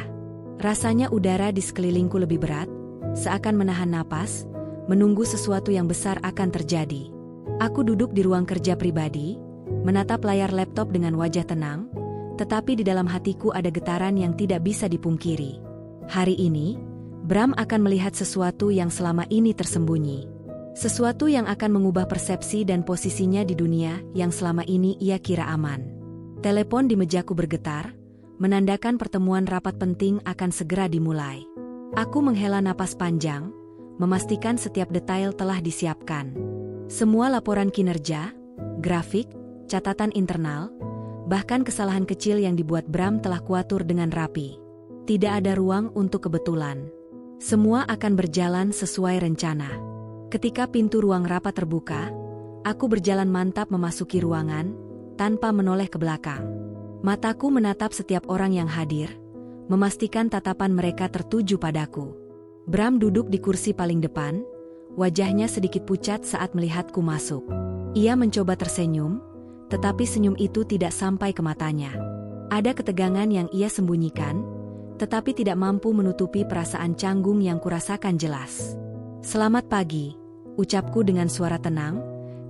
S1: Rasanya udara di sekelilingku lebih berat, seakan menahan napas, menunggu sesuatu yang besar akan terjadi. Aku duduk di ruang kerja pribadi, menatap layar laptop dengan wajah tenang, tetapi di dalam hatiku ada getaran yang tidak bisa dipungkiri. Hari ini, Bram akan melihat sesuatu yang selama ini tersembunyi. Sesuatu yang akan mengubah persepsi dan posisinya di dunia yang selama ini ia kira aman. Telepon di mejaku bergetar, menandakan pertemuan rapat penting akan segera dimulai. Aku menghela napas panjang, memastikan setiap detail telah disiapkan. Semua laporan kinerja, grafik, catatan internal, bahkan kesalahan kecil yang dibuat Bram telah kuatur dengan rapi. Tidak ada ruang untuk kebetulan. Semua akan berjalan sesuai rencana. Ketika pintu ruang rapat terbuka, aku berjalan mantap memasuki ruangan, tanpa menoleh ke belakang. Mataku menatap setiap orang yang hadir, memastikan tatapan mereka tertuju padaku. Bram duduk di kursi paling depan, wajahnya sedikit pucat saat melihatku masuk. Ia mencoba tersenyum, tetapi senyum itu tidak sampai ke matanya. Ada ketegangan yang ia sembunyikan, tetapi tidak mampu menutupi perasaan canggung yang kurasakan jelas. "Selamat pagi," ucapku dengan suara tenang,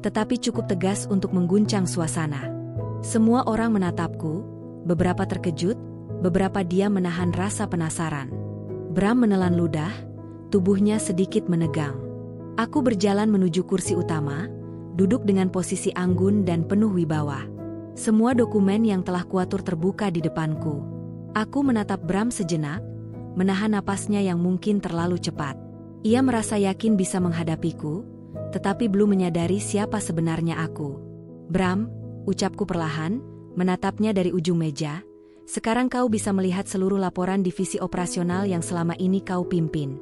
S1: tetapi cukup tegas untuk mengguncang suasana. Semua orang menatapku, beberapa terkejut, beberapa diam menahan rasa penasaran. Bram menelan ludah, tubuhnya sedikit menegang. Aku berjalan menuju kursi utama, duduk dengan posisi anggun dan penuh wibawa. Semua dokumen yang telah kuatur terbuka di depanku. Aku menatap Bram sejenak, menahan napasnya yang mungkin terlalu cepat. Ia merasa yakin bisa menghadapiku, tetapi belum menyadari siapa sebenarnya aku. "Bram," ucapku perlahan, menatapnya dari ujung meja, "sekarang kau bisa melihat seluruh laporan divisi operasional yang selama ini kau pimpin."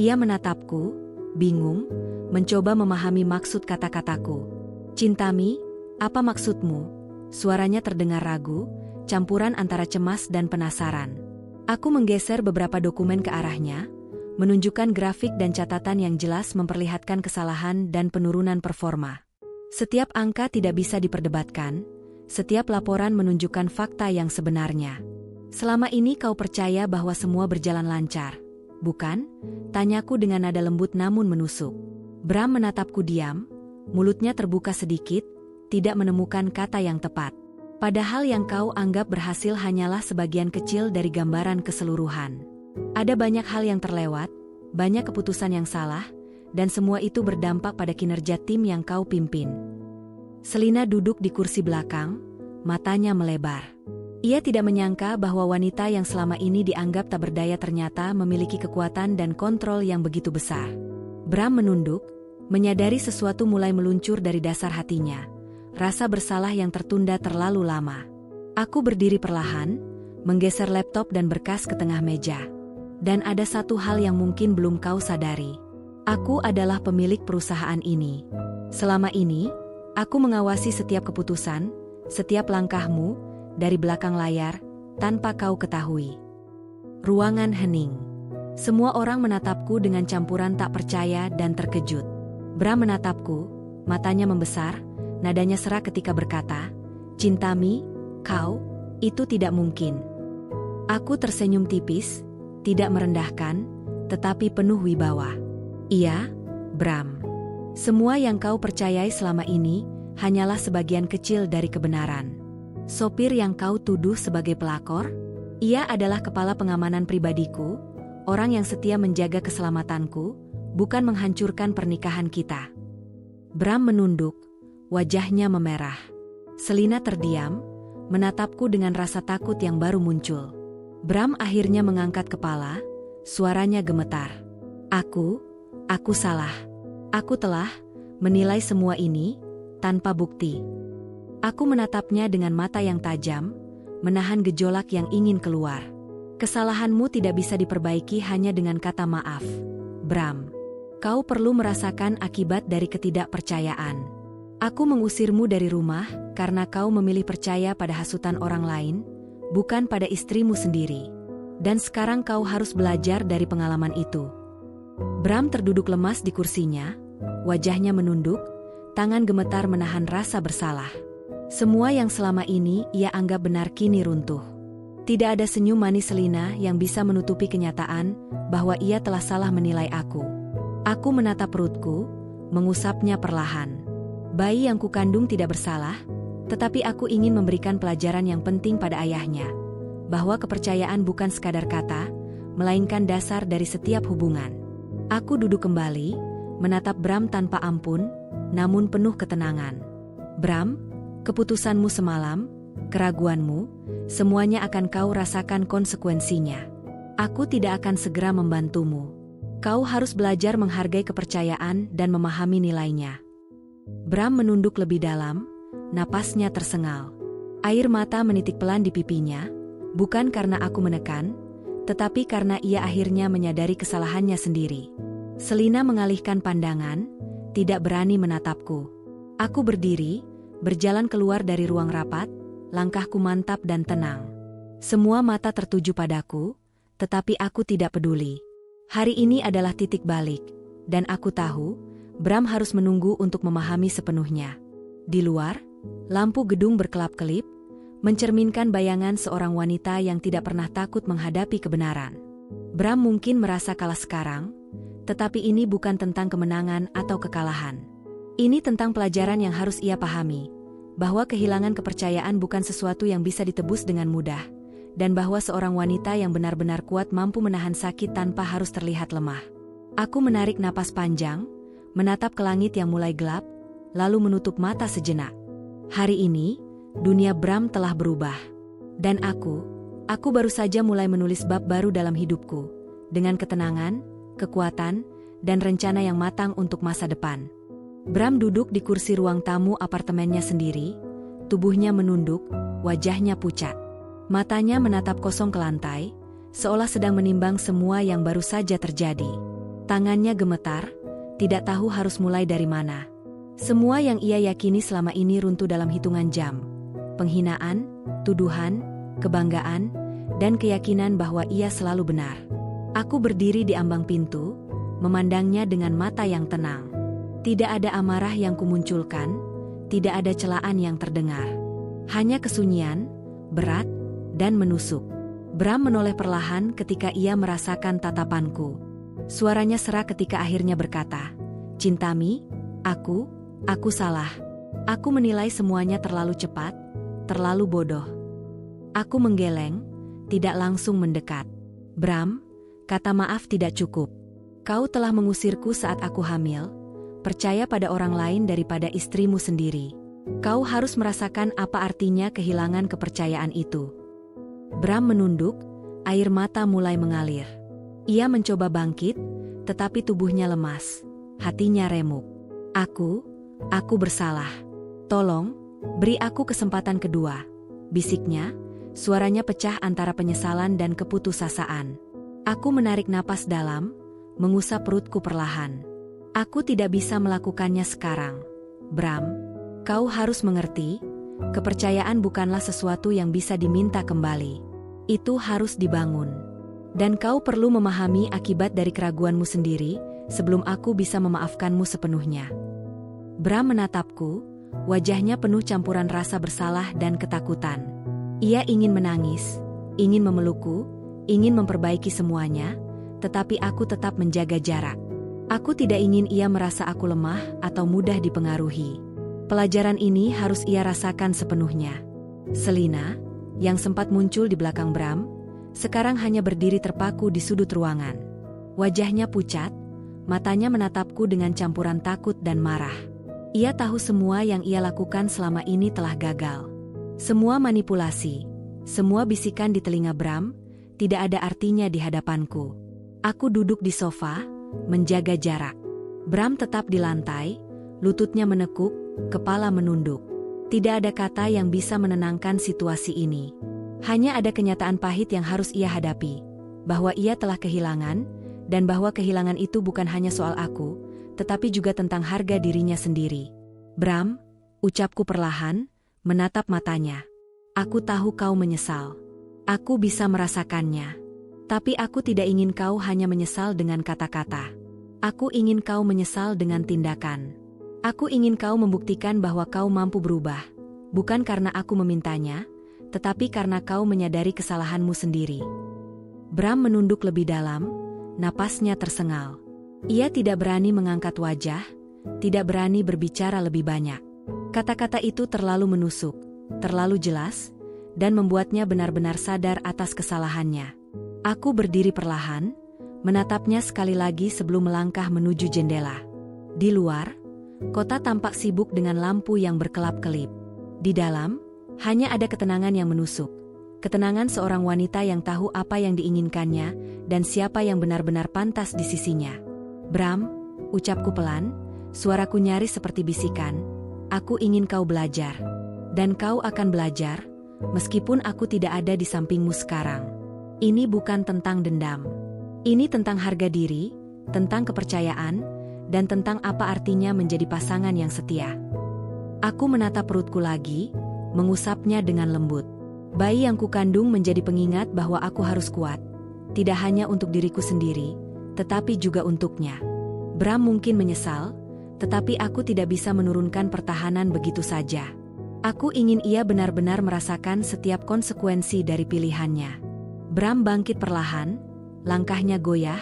S1: Ia menatapku, bingung, mencoba memahami maksud kata-kataku. "Cintami, Apa maksudmu? Suaranya terdengar ragu, campuran antara cemas dan penasaran. Aku menggeser beberapa dokumen ke arahnya, menunjukkan grafik dan catatan yang jelas memperlihatkan kesalahan dan penurunan performa. Setiap angka tidak bisa diperdebatkan, setiap laporan menunjukkan fakta yang sebenarnya. Selama ini kau percaya bahwa semua berjalan lancar, bukan? Tanyaku dengan nada lembut namun menusuk. Bram menatapku diam, mulutnya terbuka sedikit, tidak menemukan kata yang tepat. Padahal yang kau anggap berhasil hanyalah sebagian kecil dari gambaran keseluruhan. Ada banyak hal yang terlewat, banyak keputusan yang salah, dan semua itu berdampak pada kinerja tim yang kau pimpin. Selina duduk di kursi belakang, matanya melebar. Ia tidak menyangka bahwa wanita yang selama ini dianggap tak berdaya ternyata memiliki kekuatan dan kontrol yang begitu besar. Bram menunduk, menyadari sesuatu mulai meluncur dari dasar hatinya. Rasa bersalah yang tertunda terlalu lama. Aku berdiri perlahan, menggeser laptop dan berkas ke tengah meja. Dan ada satu hal yang mungkin belum kau sadari. Aku adalah pemilik perusahaan ini. Selama ini, aku mengawasi setiap keputusan, setiap langkahmu, dari belakang layar, tanpa kau ketahui. Ruangan hening. Semua orang menatapku dengan campuran tak percaya dan terkejut. Bram menatapku, matanya membesar, nadanya serak ketika berkata, "Cintami, kau, itu tidak mungkin." Aku tersenyum tipis, tidak merendahkan, tetapi penuh wibawa. "Iya, Bram. Semua yang kau percayai selama ini hanyalah sebagian kecil dari kebenaran. Sopir yang kau tuduh sebagai pelakor, ia adalah kepala pengamanan pribadiku, orang yang setia menjaga keselamatanku, bukan menghancurkan pernikahan kita." Bram menunduk, wajahnya memerah. Selina terdiam, menatapku dengan rasa takut yang baru muncul. Bram akhirnya mengangkat kepala, suaranya gemetar. Aku salah. Aku telah menilai semua ini tanpa bukti." Aku menatapnya dengan mata yang tajam, menahan gejolak yang ingin keluar. "Kesalahanmu tidak bisa diperbaiki hanya dengan kata maaf, Bram. Kau perlu merasakan akibat dari ketidakpercayaan. Aku mengusirmu dari rumah karena kau memilih percaya pada hasutan orang lain, bukan pada istrimu sendiri. Dan sekarang kau harus belajar dari pengalaman itu." Bram terduduk lemas di kursinya, wajahnya menunduk, tangan gemetar menahan rasa bersalah. Semua yang selama ini ia anggap benar kini runtuh. Tidak ada senyum manis Selina yang bisa menutupi kenyataan bahwa ia telah salah menilai aku. Aku menatap perutku, mengusapnya perlahan. Bayi yang kukandung tidak bersalah, tetapi aku ingin memberikan pelajaran yang penting pada ayahnya, bahwa kepercayaan bukan sekadar kata, melainkan dasar dari setiap hubungan. Aku duduk kembali, menatap Bram tanpa ampun, namun penuh ketenangan. "Bram, keputusanmu semalam, keraguanmu, semuanya akan kau rasakan konsekuensinya. Aku tidak akan segera membantumu. Kau harus belajar menghargai kepercayaan dan memahami nilainya." Bram menunduk lebih dalam, napasnya tersengal. Air mata menitik pelan di pipinya, bukan karena aku menekan, tetapi karena ia akhirnya menyadari kesalahannya sendiri. Selina mengalihkan pandangan, tidak berani menatapku. Aku berdiri, berjalan keluar dari ruang rapat, langkahku mantap dan tenang. Semua mata tertuju padaku, tetapi aku tidak peduli. Hari ini adalah titik balik, dan aku tahu, Bram harus menunggu untuk memahami sepenuhnya. Di luar, lampu gedung berkelap-kelip, mencerminkan bayangan seorang wanita yang tidak pernah takut menghadapi kebenaran. Bram mungkin merasa kalah sekarang, tetapi ini bukan tentang kemenangan atau kekalahan. Ini tentang pelajaran yang harus ia pahami, bahwa kehilangan kepercayaan bukan sesuatu yang bisa ditebus dengan mudah, dan bahwa seorang wanita yang benar-benar kuat mampu menahan sakit tanpa harus terlihat lemah. Aku menarik napas panjang, menatap ke langit yang mulai gelap, lalu menutup mata sejenak. Hari ini, dunia Bram telah berubah. Dan aku baru saja mulai menulis bab baru dalam hidupku, dengan ketenangan, kekuatan, dan rencana yang matang untuk masa depan. Bram duduk di kursi ruang tamu apartemennya sendiri, tubuhnya menunduk, wajahnya pucat. Matanya menatap kosong ke lantai, seolah sedang menimbang semua yang baru saja terjadi. Tangannya gemetar, tidak tahu harus mulai dari mana. Semua yang ia yakini selama ini runtuh dalam hitungan jam. Penghinaan, tuduhan, kebanggaan, dan keyakinan bahwa ia selalu benar. Aku berdiri di ambang pintu, memandangnya dengan mata yang tenang. Tidak ada amarah yang kumunculkan, tidak ada celaan yang terdengar. Hanya kesunyian, berat, dan menusuk. Bram menoleh perlahan ketika ia merasakan tatapanku. Suaranya serak ketika akhirnya berkata, "Cintami, aku salah. Aku menilai semuanya terlalu cepat, terlalu bodoh." Aku menggeleng, tidak langsung mendekat. "Bram, kata maaf tidak cukup. Kau telah mengusirku saat aku hamil, percaya pada orang lain daripada istrimu sendiri. Kau harus merasakan apa artinya kehilangan kepercayaan itu." Bram menunduk, air mata mulai mengalir. Ia mencoba bangkit, tetapi tubuhnya lemas, hatinya remuk. Aku bersalah. Tolong, beri aku kesempatan kedua," bisiknya, suaranya pecah antara penyesalan dan keputusasaan. Aku menarik napas dalam, mengusap perutku perlahan. "Aku tidak bisa melakukannya sekarang. Bram, kau harus mengerti, kepercayaan bukanlah sesuatu yang bisa diminta kembali. Itu harus dibangun. Dan kau perlu memahami akibat dari keraguanmu sendiri, sebelum aku bisa memaafkanmu sepenuhnya." Bram menatapku, wajahnya penuh campuran rasa bersalah dan ketakutan. Ia ingin menangis, ingin memelukku, ingin memperbaiki semuanya, tetapi aku tetap menjaga jarak. Aku tidak ingin ia merasa aku lemah atau mudah dipengaruhi. Pelajaran ini harus ia rasakan sepenuhnya. Selina, yang sempat muncul di belakang Bram, sekarang hanya berdiri terpaku di sudut ruangan. Wajahnya pucat, matanya menatapku dengan campuran takut dan marah. Ia tahu semua yang ia lakukan selama ini telah gagal. Semua manipulasi, semua bisikan di telinga Bram, tidak ada artinya di hadapanku. Aku duduk di sofa, menjaga jarak. Bram tetap di lantai, lututnya menekuk, kepala menunduk. Tidak ada kata yang bisa menenangkan situasi ini. Hanya ada kenyataan pahit yang harus ia hadapi, bahwa ia telah kehilangan, dan bahwa kehilangan itu bukan hanya soal aku, tetapi juga tentang harga dirinya sendiri. "Bram," ucapku perlahan, menatap matanya. "Aku tahu kau menyesal. Aku bisa merasakannya. Tapi aku tidak ingin kau hanya menyesal dengan kata-kata. Aku ingin kau menyesal dengan tindakan. Aku ingin kau membuktikan bahwa kau mampu berubah, bukan karena aku memintanya, tetapi karena kau menyadari kesalahanmu sendiri." Bram menunduk lebih dalam, napasnya tersengal. Ia tidak berani mengangkat wajah, tidak berani berbicara lebih banyak. Kata-kata itu terlalu menusuk, terlalu jelas, dan membuatnya benar-benar sadar atas kesalahannya. Aku berdiri perlahan, menatapnya sekali lagi sebelum melangkah menuju jendela. Di luar, kota tampak sibuk dengan lampu yang berkelap-kelip. Di dalam, hanya ada ketenangan yang menusuk. Ketenangan seorang wanita yang tahu apa yang diinginkannya, dan siapa yang benar-benar pantas di sisinya. "Bram," ucapku pelan, suaraku nyaris seperti bisikan, "aku ingin kau belajar. Dan kau akan belajar, meskipun aku tidak ada di sampingmu sekarang. Ini bukan tentang dendam. Ini tentang harga diri, tentang kepercayaan, dan tentang apa artinya menjadi pasangan yang setia." Aku menatap perutku lagi, mengusapnya dengan lembut. Bayi yang kukandung menjadi pengingat bahwa aku harus kuat, tidak hanya untuk diriku sendiri, tetapi juga untuknya. Bram mungkin menyesal, tetapi aku tidak bisa menurunkan pertahanan begitu saja. Aku ingin ia benar-benar merasakan setiap konsekuensi dari pilihannya. Bram bangkit perlahan, langkahnya goyah,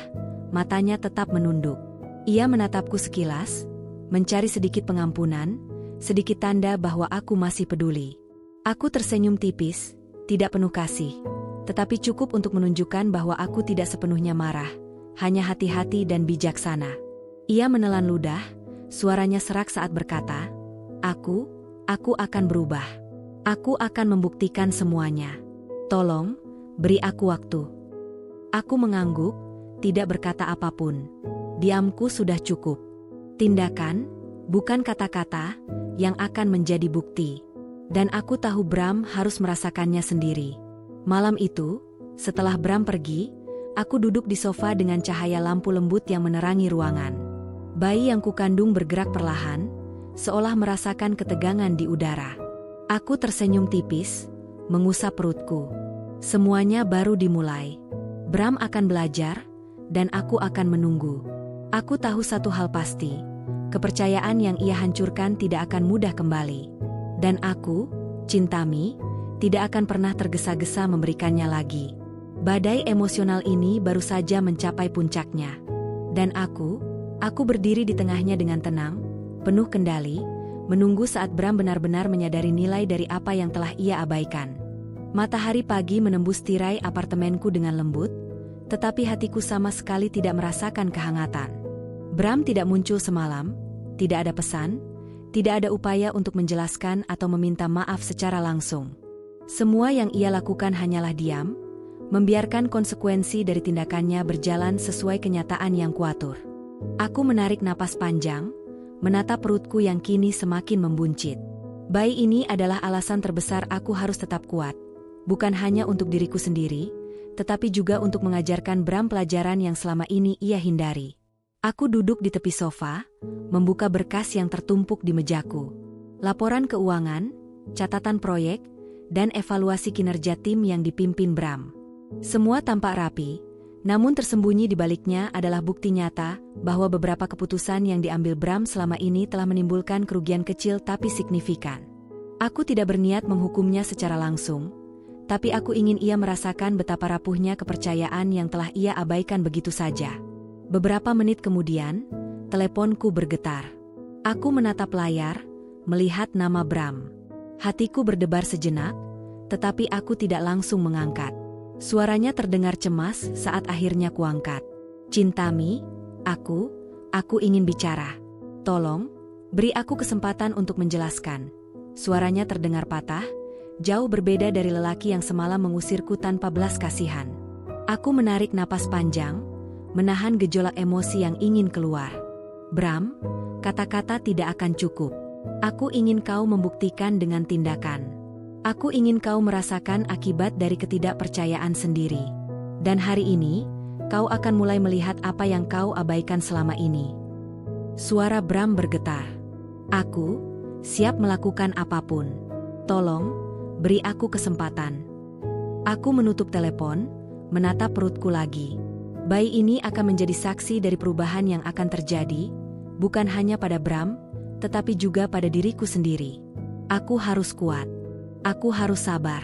S1: matanya tetap menunduk. Ia menatapku sekilas, mencari sedikit pengampunan, sedikit tanda bahwa aku masih peduli. Aku tersenyum tipis, tidak penuh kasih, tetapi cukup untuk menunjukkan bahwa aku tidak sepenuhnya marah, hanya hati-hati dan bijaksana. Ia menelan ludah, suaranya serak saat berkata, Aku akan berubah. Aku akan membuktikan semuanya. Tolong, beri aku waktu." Aku mengangguk, tidak berkata apapun. Diamku sudah cukup. Tindakan, bukan kata-kata, yang akan menjadi bukti. Dan aku tahu Bram harus merasakannya sendiri. Malam itu, setelah Bram pergi, aku duduk di sofa dengan cahaya lampu lembut yang menerangi ruangan. Bayi yang kukandung bergerak perlahan, seolah merasakan ketegangan di udara. Aku tersenyum tipis, mengusap perutku. Semuanya baru dimulai. Bram akan belajar, dan aku akan menunggu. Aku tahu satu hal pasti, kepercayaan yang ia hancurkan tidak akan mudah kembali. Dan aku, Chintami, tidak akan pernah tergesa-gesa memberikannya lagi. Badai emosional ini baru saja mencapai puncaknya. Dan aku berdiri di tengahnya dengan tenang, penuh kendali, menunggu saat Bram benar-benar menyadari nilai dari apa yang telah ia abaikan. Matahari pagi menembus tirai apartemenku dengan lembut, tetapi hatiku sama sekali tidak merasakan kehangatan. Bram tidak muncul semalam, tidak ada pesan, tidak ada upaya untuk menjelaskan atau meminta maaf secara langsung. Semua yang ia lakukan hanyalah diam, membiarkan konsekuensi dari tindakannya berjalan sesuai kenyataan yang kuatur. Aku menarik napas panjang, menatap perutku yang kini semakin membuncit. Bayi ini adalah alasan terbesar aku harus tetap kuat, bukan hanya untuk diriku sendiri, tetapi juga untuk mengajarkan Bram pelajaran yang selama ini ia hindari. Aku duduk di tepi sofa, membuka berkas yang tertumpuk di mejaku. Laporan keuangan, catatan proyek, dan evaluasi kinerja tim yang dipimpin Bram. Semua tampak rapi, namun tersembunyi di baliknya adalah bukti nyata bahwa beberapa keputusan yang diambil Bram selama ini telah menimbulkan kerugian kecil tapi signifikan. Aku tidak berniat menghukumnya secara langsung, tapi aku ingin ia merasakan betapa rapuhnya kepercayaan yang telah ia abaikan begitu saja. Beberapa menit kemudian, teleponku bergetar. Aku menatap layar, melihat nama Bram. Hatiku berdebar sejenak, tetapi aku tidak langsung mengangkat. Suaranya terdengar cemas saat akhirnya kuangkat. Chintami, aku ingin bicara. Tolong, beri aku kesempatan untuk menjelaskan. Suaranya terdengar patah, jauh berbeda dari lelaki yang semalam mengusirku tanpa belas kasihan. Aku menarik napas panjang, menahan gejolak emosi yang ingin keluar. Bram, kata-kata tidak akan cukup. Aku ingin kau membuktikan dengan tindakan. Aku ingin kau merasakan akibat dari ketidakpercayaan sendiri. Dan hari ini, kau akan mulai melihat apa yang kau abaikan selama ini. Suara Bram bergetar. Aku siap melakukan apapun. Tolong, beri aku kesempatan. Aku menutup telepon, menatap perutku lagi. Bayi ini akan menjadi saksi dari perubahan yang akan terjadi, bukan hanya pada Bram, tetapi juga pada diriku sendiri. Aku harus kuat. Aku harus sabar.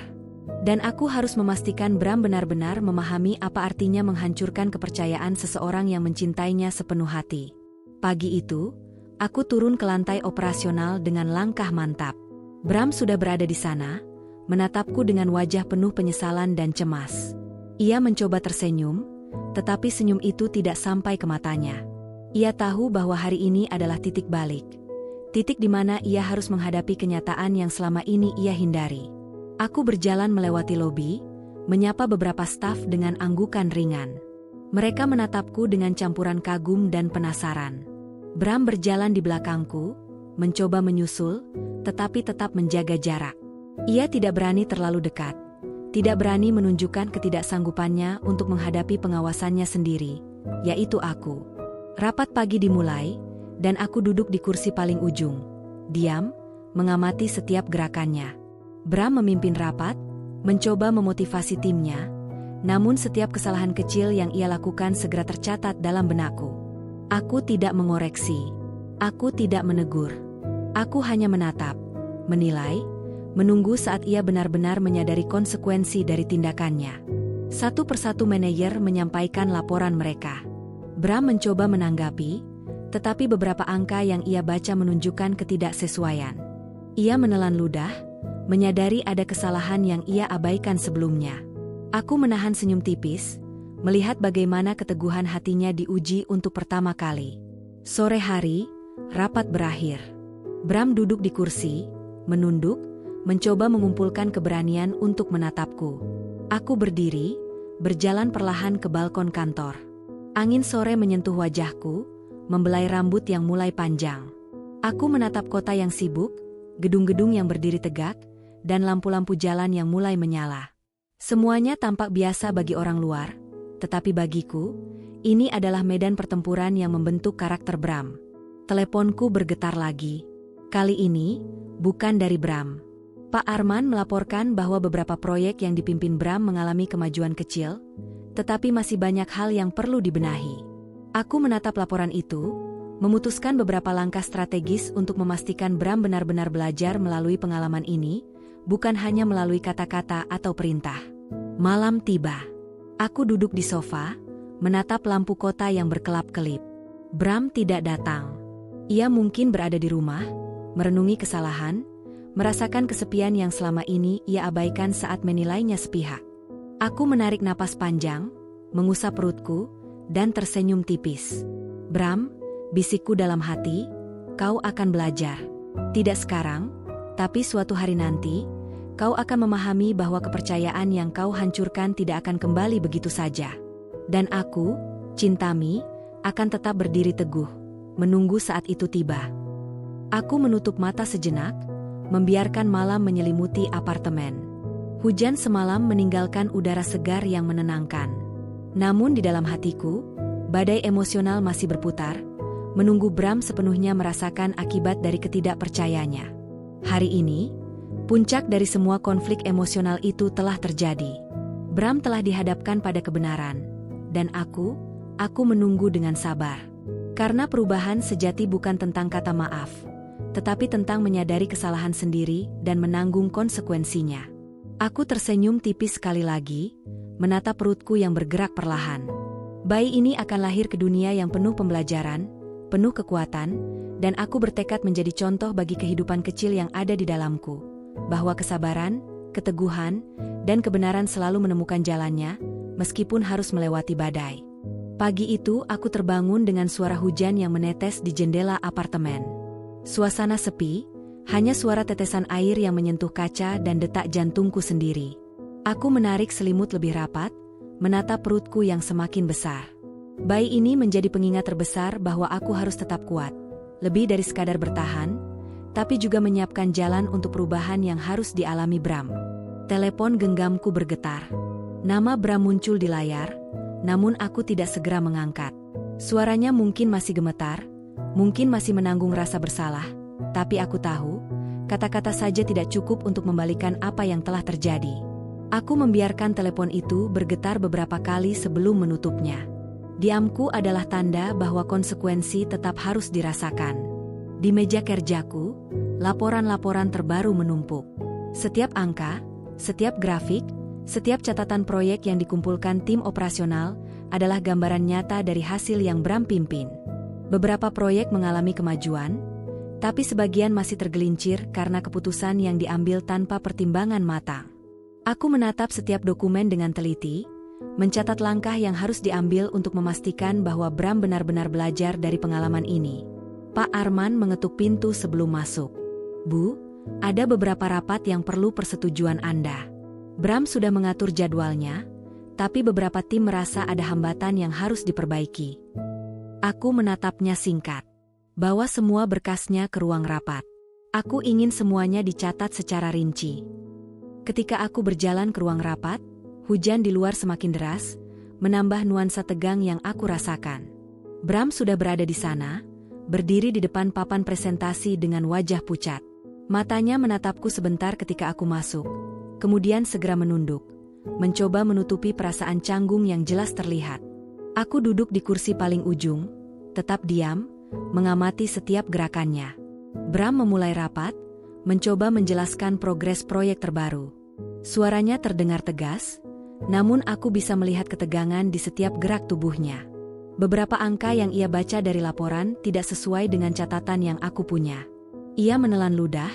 S1: Dan aku harus memastikan Bram benar-benar memahami apa artinya menghancurkan kepercayaan seseorang yang mencintainya sepenuh hati. Pagi itu, aku turun ke lantai operasional dengan langkah mantap. Bram sudah berada di sana, menatapku dengan wajah penuh penyesalan dan cemas. Ia mencoba tersenyum, tetapi senyum itu tidak sampai ke matanya. Ia tahu bahwa hari ini adalah titik balik. Titik di mana ia harus menghadapi kenyataan yang selama ini ia hindari. Aku berjalan melewati lobi, menyapa beberapa staf dengan anggukan ringan. Mereka menatapku dengan campuran kagum dan penasaran. Bram berjalan di belakangku, mencoba menyusul, tetapi tetap menjaga jarak. Ia tidak berani terlalu dekat, tidak berani menunjukkan ketidaksanggupannya untuk menghadapi pengawasannya sendiri, yaitu aku. Rapat pagi dimulai, dan aku duduk di kursi paling ujung, diam, mengamati setiap gerakannya. Bram memimpin rapat, mencoba memotivasi timnya, namun setiap kesalahan kecil yang ia lakukan segera tercatat dalam benakku. Aku tidak mengoreksi, aku tidak menegur. Aku hanya menatap, menilai, menunggu saat ia benar-benar menyadari konsekuensi dari tindakannya. Satu persatu manajer menyampaikan laporan mereka. Bram mencoba menanggapi, tetapi beberapa angka yang ia baca menunjukkan ketidaksesuaian. Ia menelan ludah, menyadari ada kesalahan yang ia abaikan sebelumnya. Aku menahan senyum tipis, melihat bagaimana keteguhan hatinya diuji untuk pertama kali. Sore hari, rapat berakhir. Bram duduk di kursi, menunduk, mencoba mengumpulkan keberanian untuk menatapku. Aku berdiri, berjalan perlahan ke balkon kantor. Angin sore menyentuh wajahku, membelai rambut yang mulai panjang. Aku menatap kota yang sibuk, gedung-gedung yang berdiri tegak, dan lampu-lampu jalan yang mulai menyala. Semuanya tampak biasa bagi orang luar, tetapi bagiku, ini adalah medan pertempuran yang membentuk karakter Bram. Teleponku bergetar lagi. Kali ini, bukan dari Bram. Pak Arman melaporkan bahwa beberapa proyek yang dipimpin Bram mengalami kemajuan kecil, tetapi masih banyak hal yang perlu dibenahi. Aku menatap laporan itu, memutuskan beberapa langkah strategis untuk memastikan Bram benar-benar belajar melalui pengalaman ini, bukan hanya melalui kata-kata atau perintah. Malam tiba. Aku duduk di sofa, menatap lampu kota yang berkelap-kelip. Bram tidak datang. Ia mungkin berada di rumah, merenungi kesalahan, merasakan kesepian yang selama ini ia abaikan saat menilainya sepihak. Aku menarik napas panjang, mengusap perutku, dan tersenyum tipis. Bram, bisikku dalam hati, kau akan belajar. Tidak sekarang, tapi suatu hari nanti, kau akan memahami bahwa kepercayaan yang kau hancurkan tidak akan kembali begitu saja. Dan aku, Cintami, akan tetap berdiri teguh, menunggu saat itu tiba. Aku menutup mata sejenak, membiarkan malam menyelimuti apartemen. Hujan semalam meninggalkan udara segar yang menenangkan. Namun di dalam hatiku, badai emosional masih berputar, menunggu Bram sepenuhnya merasakan akibat dari ketidakpercayanya. Hari ini, puncak dari semua konflik emosional itu telah terjadi. Bram telah dihadapkan pada kebenaran, dan aku menunggu dengan sabar. Karena perubahan sejati bukan tentang kata maaf, tetapi tentang menyadari kesalahan sendiri dan menanggung konsekuensinya. Aku tersenyum tipis sekali lagi, menatap perutku yang bergerak perlahan. Bayi ini akan lahir ke dunia yang penuh pembelajaran, penuh kekuatan, dan aku bertekad menjadi contoh bagi kehidupan kecil yang ada di dalamku, bahwa kesabaran, keteguhan, dan kebenaran selalu menemukan jalannya, meskipun harus melewati badai. Pagi itu aku terbangun dengan suara hujan yang menetes di jendela apartemen. Suasana sepi, hanya suara tetesan air yang menyentuh kaca dan detak jantungku sendiri. Aku menarik selimut lebih rapat, menatap perutku yang semakin besar. Bayi ini menjadi pengingat terbesar bahwa aku harus tetap kuat, lebih dari sekadar bertahan, tapi juga menyiapkan jalan untuk perubahan yang harus dialami Bram. Telepon genggamku bergetar. Nama Bram muncul di layar, namun aku tidak segera mengangkat. Suaranya mungkin masih gemetar, mungkin masih menanggung rasa bersalah, tapi aku tahu, kata-kata saja tidak cukup untuk membalikan apa yang telah terjadi. Aku membiarkan telepon itu bergetar beberapa kali sebelum menutupnya. Diamku adalah tanda bahwa konsekuensi tetap harus dirasakan. Di meja kerjaku, laporan-laporan terbaru menumpuk. Setiap angka, setiap grafik, setiap catatan proyek yang dikumpulkan tim operasional adalah gambaran nyata dari hasil yang Bram pimpin. Beberapa proyek mengalami kemajuan, tapi sebagian masih tergelincir karena keputusan yang diambil tanpa pertimbangan matang. Aku menatap setiap dokumen dengan teliti, mencatat langkah yang harus diambil untuk memastikan bahwa Bram benar-benar belajar dari pengalaman ini. Pak Arman mengetuk pintu sebelum masuk. Bu, ada beberapa rapat yang perlu persetujuan Anda. Bram sudah mengatur jadwalnya, tapi beberapa tim merasa ada hambatan yang harus diperbaiki. Aku menatapnya singkat. Bawa semua berkasnya ke ruang rapat. Aku ingin semuanya dicatat secara rinci. Ketika aku berjalan ke ruang rapat, hujan di luar semakin deras, menambah nuansa tegang yang aku rasakan. Bram sudah berada di sana, berdiri di depan papan presentasi dengan wajah pucat. Matanya menatapku sebentar ketika aku masuk, kemudian segera menunduk, mencoba menutupi perasaan canggung yang jelas terlihat. Aku duduk di kursi paling ujung, tetap diam, mengamati setiap gerakannya. Bram memulai rapat, mencoba menjelaskan progres proyek terbaru. Suaranya terdengar tegas, namun aku bisa melihat ketegangan di setiap gerak tubuhnya. Beberapa angka yang ia baca dari laporan tidak sesuai dengan catatan yang aku punya. Ia menelan ludah,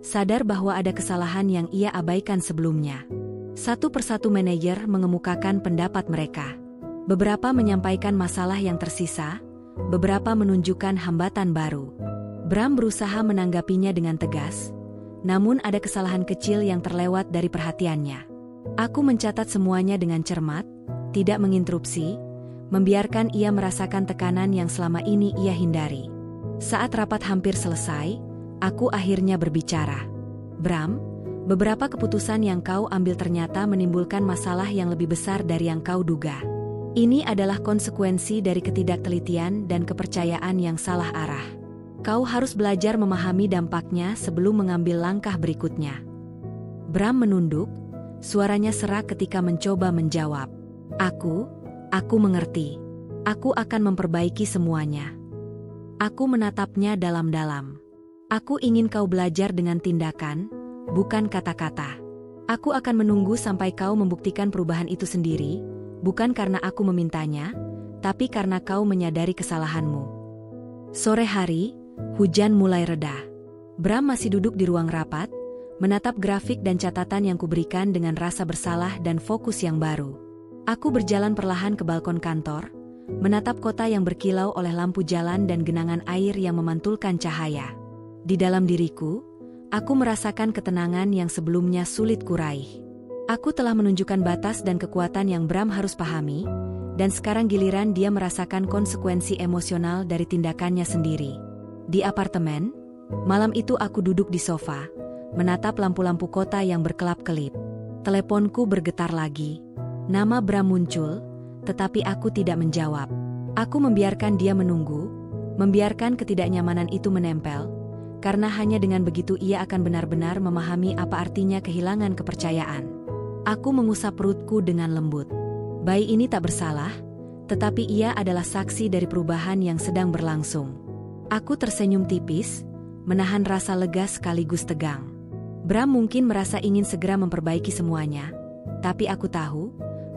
S1: sadar bahwa ada kesalahan yang ia abaikan sebelumnya. Satu persatu manajer mengemukakan pendapat mereka. Beberapa menyampaikan masalah yang tersisa, beberapa menunjukkan hambatan baru. Bram berusaha menanggapinya dengan tegas, namun ada kesalahan kecil yang terlewat dari perhatiannya. Aku mencatat semuanya dengan cermat, tidak menginterupsi, membiarkan ia merasakan tekanan yang selama ini ia hindari. Saat rapat hampir selesai, aku akhirnya berbicara. Bram, beberapa keputusan yang kau ambil ternyata menimbulkan masalah yang lebih besar dari yang kau duga. Ini adalah konsekuensi dari ketidaktelitian dan kepercayaan yang salah arah. Kau harus belajar memahami dampaknya sebelum mengambil langkah berikutnya. Bram menunduk, suaranya serak ketika mencoba menjawab. Aku mengerti. Aku akan memperbaiki semuanya. Aku menatapnya dalam-dalam. Aku ingin kau belajar dengan tindakan, bukan kata-kata. Aku akan menunggu sampai kau membuktikan perubahan itu sendiri, bukan karena aku memintanya, tapi karena kau menyadari kesalahanmu. Sore hari, hujan mulai reda. Bram masih duduk di ruang rapat, menatap grafik dan catatan yang kuberikan dengan rasa bersalah dan fokus yang baru. Aku berjalan perlahan ke balkon kantor, menatap kota yang berkilau oleh lampu jalan dan genangan air yang memantulkan cahaya. Di dalam diriku, aku merasakan ketenangan yang sebelumnya sulit kuraih. Aku telah menunjukkan batas dan kekuatan yang Bram harus pahami, dan sekarang giliran dia merasakan konsekuensi emosional dari tindakannya sendiri. Di apartemen, malam itu aku duduk di sofa, menatap lampu-lampu kota yang berkelap-kelip. Teleponku bergetar lagi. Nama Bram muncul, tetapi aku tidak menjawab. Aku membiarkan dia menunggu, membiarkan ketidaknyamanan itu menempel, karena hanya dengan begitu ia akan benar-benar memahami apa artinya kehilangan kepercayaan. Aku mengusap perutku dengan lembut. Bayi ini tak bersalah, tetapi ia adalah saksi dari perubahan yang sedang berlangsung. Aku tersenyum tipis, menahan rasa lega sekaligus tegang. Bram mungkin merasa ingin segera memperbaiki semuanya, tapi aku tahu,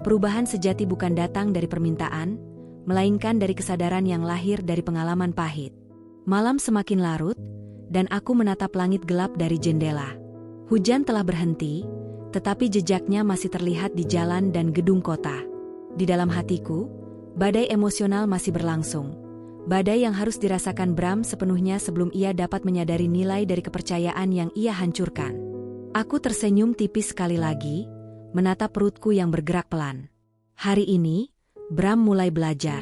S1: perubahan sejati bukan datang dari permintaan, melainkan dari kesadaran yang lahir dari pengalaman pahit. Malam semakin larut, dan aku menatap langit gelap dari jendela. Hujan telah berhenti, tetapi jejaknya masih terlihat di jalan dan gedung kota. Di dalam hatiku, badai emosional masih berlangsung. Badai yang harus dirasakan Bram sepenuhnya sebelum ia dapat menyadari nilai dari kepercayaan yang ia hancurkan. Aku tersenyum tipis sekali lagi, menatap perutku yang bergerak pelan. Hari ini, Bram mulai belajar.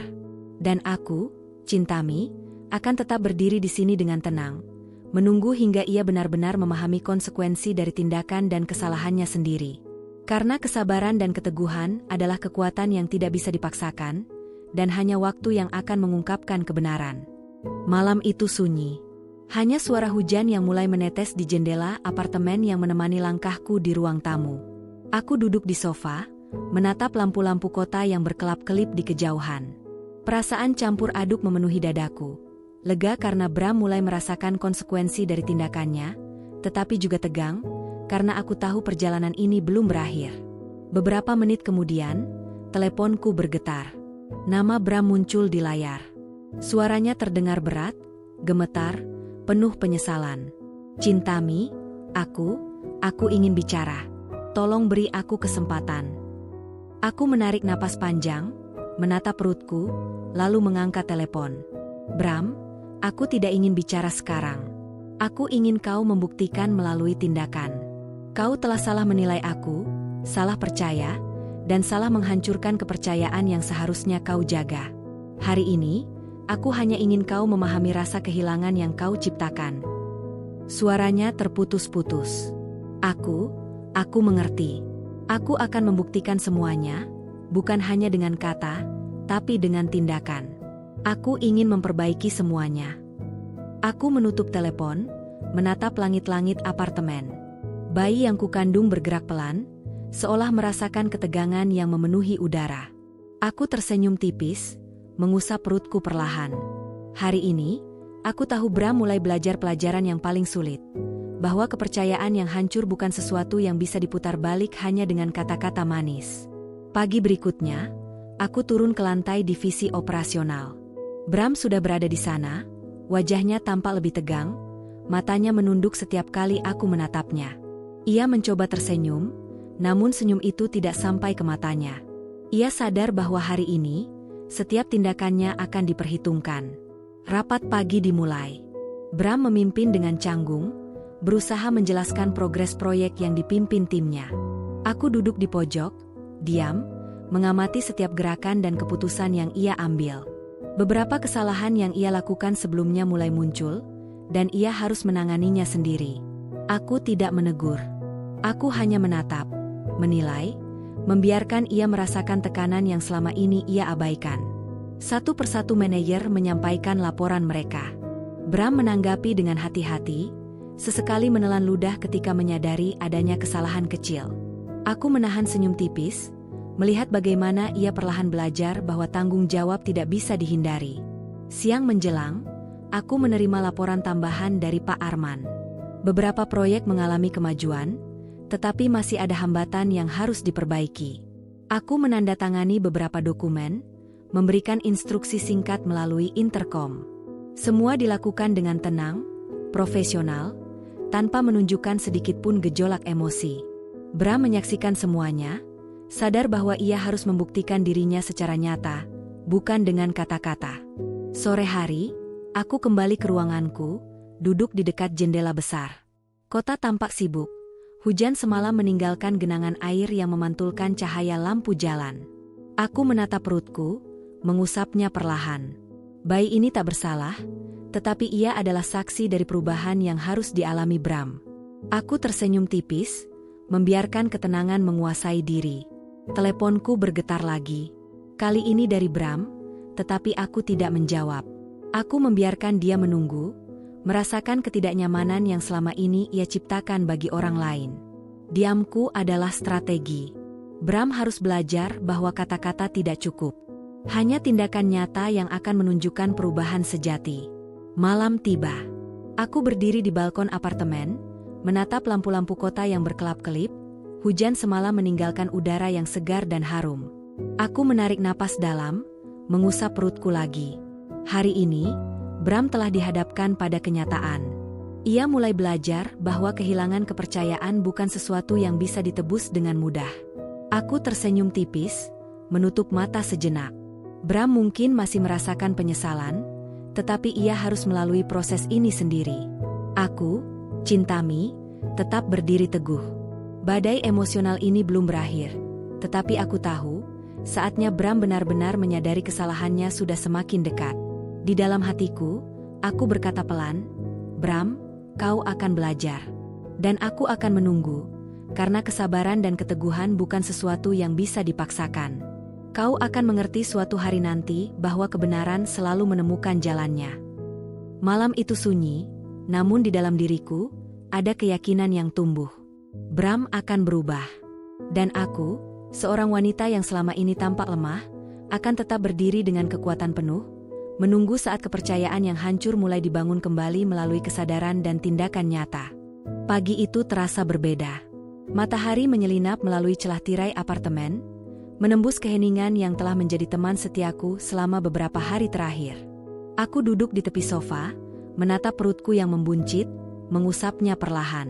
S1: Dan aku, Chintami, akan tetap berdiri di sini dengan tenang, menunggu hingga ia benar-benar memahami konsekuensi dari tindakan dan kesalahannya sendiri. Karena kesabaran dan keteguhan adalah kekuatan yang tidak bisa dipaksakan, dan hanya waktu yang akan mengungkapkan kebenaran. Malam itu sunyi. Hanya suara hujan yang mulai menetes di jendela apartemen yang menemani langkahku di ruang tamu. Aku duduk di sofa, menatap lampu-lampu kota yang berkelap-kelip di kejauhan. Perasaan campur aduk memenuhi dadaku. Lega karena Bram mulai merasakan konsekuensi dari tindakannya, tetapi juga tegang, karena aku tahu perjalanan ini belum berakhir. Beberapa menit kemudian, teleponku bergetar. Nama Bram muncul di layar. Suaranya terdengar berat, gemetar, penuh penyesalan. Chintami, aku ingin bicara. Tolong beri aku kesempatan. Aku menarik napas panjang, menatap perutku, lalu mengangkat telepon. Bram, aku tidak ingin bicara sekarang. Aku ingin kau membuktikan melalui tindakan. Kau telah salah menilai aku, salah percaya, dan salah menghancurkan kepercayaan yang seharusnya kau jaga. Hari ini, aku hanya ingin kau memahami rasa kehilangan yang kau ciptakan. Suaranya terputus-putus. Aku mengerti. Aku akan membuktikan semuanya, bukan hanya dengan kata, tapi dengan tindakan. Aku ingin memperbaiki semuanya. Aku menutup telepon, menatap langit-langit apartemen. Bayi yang kukandung bergerak pelan, seolah merasakan ketegangan yang memenuhi udara. Aku tersenyum tipis, mengusap perutku perlahan. Hari ini, aku tahu Bram mulai belajar pelajaran yang paling sulit. Bahwa kepercayaan yang hancur bukan sesuatu yang bisa diputar balik hanya dengan kata-kata manis. Pagi berikutnya, aku turun ke lantai divisi operasional. Bram sudah berada di sana, wajahnya tampak lebih tegang, matanya menunduk setiap kali aku menatapnya. Ia mencoba tersenyum, namun senyum itu tidak sampai ke matanya. Ia sadar bahwa hari ini, setiap tindakannya akan diperhitungkan. Rapat pagi dimulai. Bram memimpin dengan canggung, berusaha menjelaskan progres proyek yang dipimpin timnya. Aku duduk di pojok, diam, mengamati setiap gerakan dan keputusan yang ia ambil. Beberapa kesalahan yang ia lakukan sebelumnya mulai muncul, dan ia harus menanganinya sendiri. Aku tidak menegur. Aku hanya menatap, menilai, membiarkan ia merasakan tekanan yang selama ini ia abaikan. Satu persatu manajer menyampaikan laporan mereka. Bram menanggapi dengan hati-hati, sesekali menelan ludah ketika menyadari adanya kesalahan kecil. Aku menahan senyum tipis, melihat bagaimana ia perlahan belajar bahwa tanggung jawab tidak bisa dihindari. Siang menjelang, aku menerima laporan tambahan dari Pak Arman. Beberapa proyek mengalami kemajuan, tetapi masih ada hambatan yang harus diperbaiki. Aku menandatangani beberapa dokumen, memberikan instruksi singkat melalui intercom. Semua dilakukan dengan tenang, profesional, tanpa menunjukkan sedikitpun gejolak emosi. Bram menyaksikan semuanya, sadar bahwa ia harus membuktikan dirinya secara nyata, bukan dengan kata-kata. Sore hari, aku kembali ke ruanganku, duduk di dekat jendela besar. Kota tampak sibuk. Hujan semalam meninggalkan genangan air yang memantulkan cahaya lampu jalan. Aku menatap perutku, mengusapnya perlahan. Bayi ini tak bersalah, tetapi ia adalah saksi dari perubahan yang harus dialami Bram. Aku tersenyum tipis, membiarkan ketenangan menguasai diri. Teleponku bergetar lagi. Kali ini dari Bram, tetapi aku tidak menjawab. Aku membiarkan dia menunggu, merasakan ketidaknyamanan yang selama ini ia ciptakan bagi orang lain. Diamku adalah strategi. Bram harus belajar bahwa kata-kata tidak cukup. Hanya tindakan nyata yang akan menunjukkan perubahan sejati. Malam tiba. Aku berdiri di balkon apartemen, menatap lampu-lampu kota yang berkelap-kelip. Hujan semalam meninggalkan udara yang segar dan harum. Aku menarik napas dalam, mengusap perutku lagi. Hari ini, Bram telah dihadapkan pada kenyataan. Ia mulai belajar bahwa kehilangan kepercayaan bukan sesuatu yang bisa ditebus dengan mudah. Aku tersenyum tipis, menutup mata sejenak. Bram mungkin masih merasakan penyesalan, tetapi ia harus melalui proses ini sendiri. Aku, Chintami, tetap berdiri teguh. Badai emosional ini belum berakhir, tetapi aku tahu, saatnya Bram benar-benar menyadari kesalahannya sudah semakin dekat. Di dalam hatiku, aku berkata pelan, Bram, kau akan belajar. Dan aku akan menunggu, karena kesabaran dan keteguhan bukan sesuatu yang bisa dipaksakan. Kau akan mengerti suatu hari nanti bahwa kebenaran selalu menemukan jalannya. Malam itu sunyi, namun di dalam diriku, ada keyakinan yang tumbuh. Bram akan berubah. Dan aku, seorang wanita yang selama ini tampak lemah, akan tetap berdiri dengan kekuatan penuh, menunggu saat kepercayaan yang hancur mulai dibangun kembali melalui kesadaran dan tindakan nyata. Pagi itu terasa berbeda. Matahari menyelinap melalui celah tirai apartemen, menembus keheningan yang telah menjadi teman setiaku selama beberapa hari terakhir. Aku duduk di tepi sofa, menatap perutku yang membuncit, mengusapnya perlahan.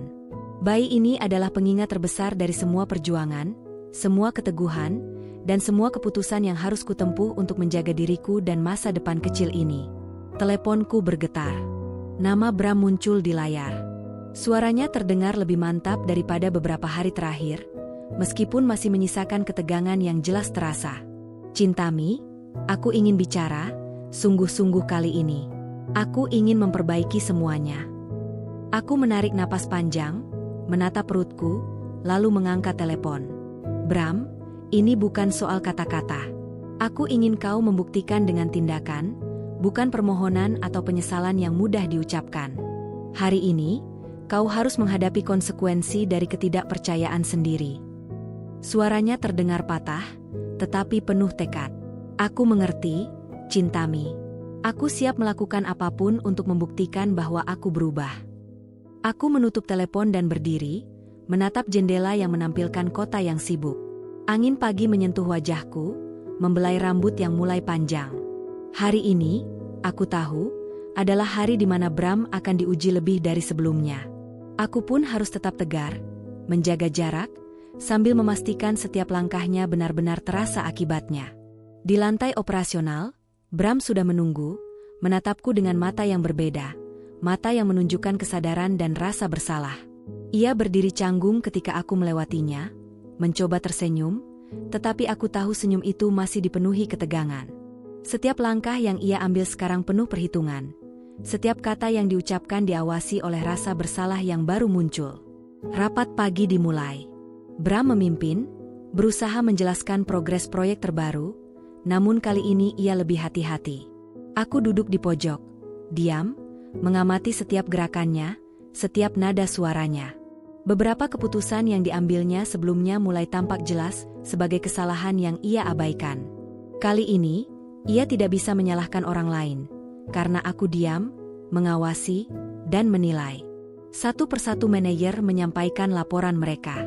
S1: Bayi ini adalah pengingat terbesar dari semua perjuangan, semua keteguhan, dan semua keputusan yang harus kutempuh untuk menjaga diriku dan masa depan kecil ini. Teleponku bergetar. Nama Bram muncul di layar. Suaranya terdengar lebih mantap daripada beberapa hari terakhir, meskipun masih menyisakan ketegangan yang jelas terasa. Chintami, aku ingin bicara, sungguh-sungguh kali ini. Aku ingin memperbaiki semuanya. Aku menarik napas panjang, menatap perutku, lalu mengangkat telepon. Bram, ini bukan soal kata-kata. Aku ingin kau membuktikan dengan tindakan, bukan permohonan atau penyesalan yang mudah diucapkan. Hari ini, kau harus menghadapi konsekuensi dari ketidakpercayaan sendiri. Suaranya terdengar patah, tetapi penuh tekad. Aku mengerti, Chintami. Aku siap melakukan apapun untuk membuktikan bahwa aku berubah. Aku menutup telepon dan berdiri, menatap jendela yang menampilkan kota yang sibuk. Angin pagi menyentuh wajahku, membelai rambut yang mulai panjang. Hari ini, aku tahu, adalah hari di mana Bram akan diuji lebih dari sebelumnya. Aku pun harus tetap tegar, menjaga jarak, sambil memastikan setiap langkahnya benar-benar terasa akibatnya. Di lantai operasional, Bram sudah menunggu, menatapku dengan mata yang berbeda, mata yang menunjukkan kesadaran dan rasa bersalah. Ia berdiri canggung ketika aku melewatinya, mencoba tersenyum, tetapi aku tahu senyum itu masih dipenuhi ketegangan. Setiap langkah yang ia ambil sekarang penuh perhitungan. Setiap kata yang diucapkan diawasi oleh rasa bersalah yang baru muncul. Rapat pagi dimulai. Bram memimpin, berusaha menjelaskan progres proyek terbaru, namun kali ini ia lebih hati-hati. Aku duduk di pojok, diam, mengamati setiap gerakannya, setiap nada suaranya. Beberapa keputusan yang diambilnya sebelumnya mulai tampak jelas sebagai kesalahan yang ia abaikan. Kali ini, ia tidak bisa menyalahkan orang lain, karena aku diam, mengawasi, dan menilai. Satu persatu manajer menyampaikan laporan mereka.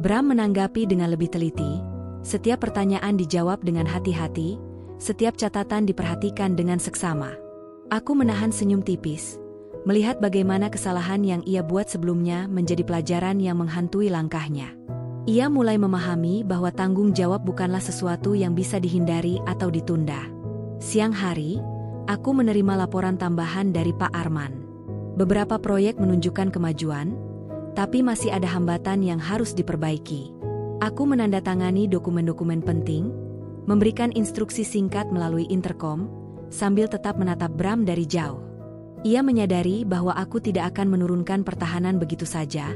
S1: Bram menanggapi dengan lebih teliti, setiap pertanyaan dijawab dengan hati-hati, setiap catatan diperhatikan dengan seksama. Aku menahan senyum tipis, melihat bagaimana kesalahan yang ia buat sebelumnya menjadi pelajaran yang menghantui langkahnya. Ia mulai memahami bahwa tanggung jawab bukanlah sesuatu yang bisa dihindari atau ditunda. Siang hari, aku menerima laporan tambahan dari Pak Arman. Beberapa proyek menunjukkan kemajuan, tapi masih ada hambatan yang harus diperbaiki. Aku menandatangani dokumen-dokumen penting, memberikan instruksi singkat melalui interkom, sambil tetap menatap Bram dari jauh. Ia menyadari bahwa aku tidak akan menurunkan pertahanan begitu saja.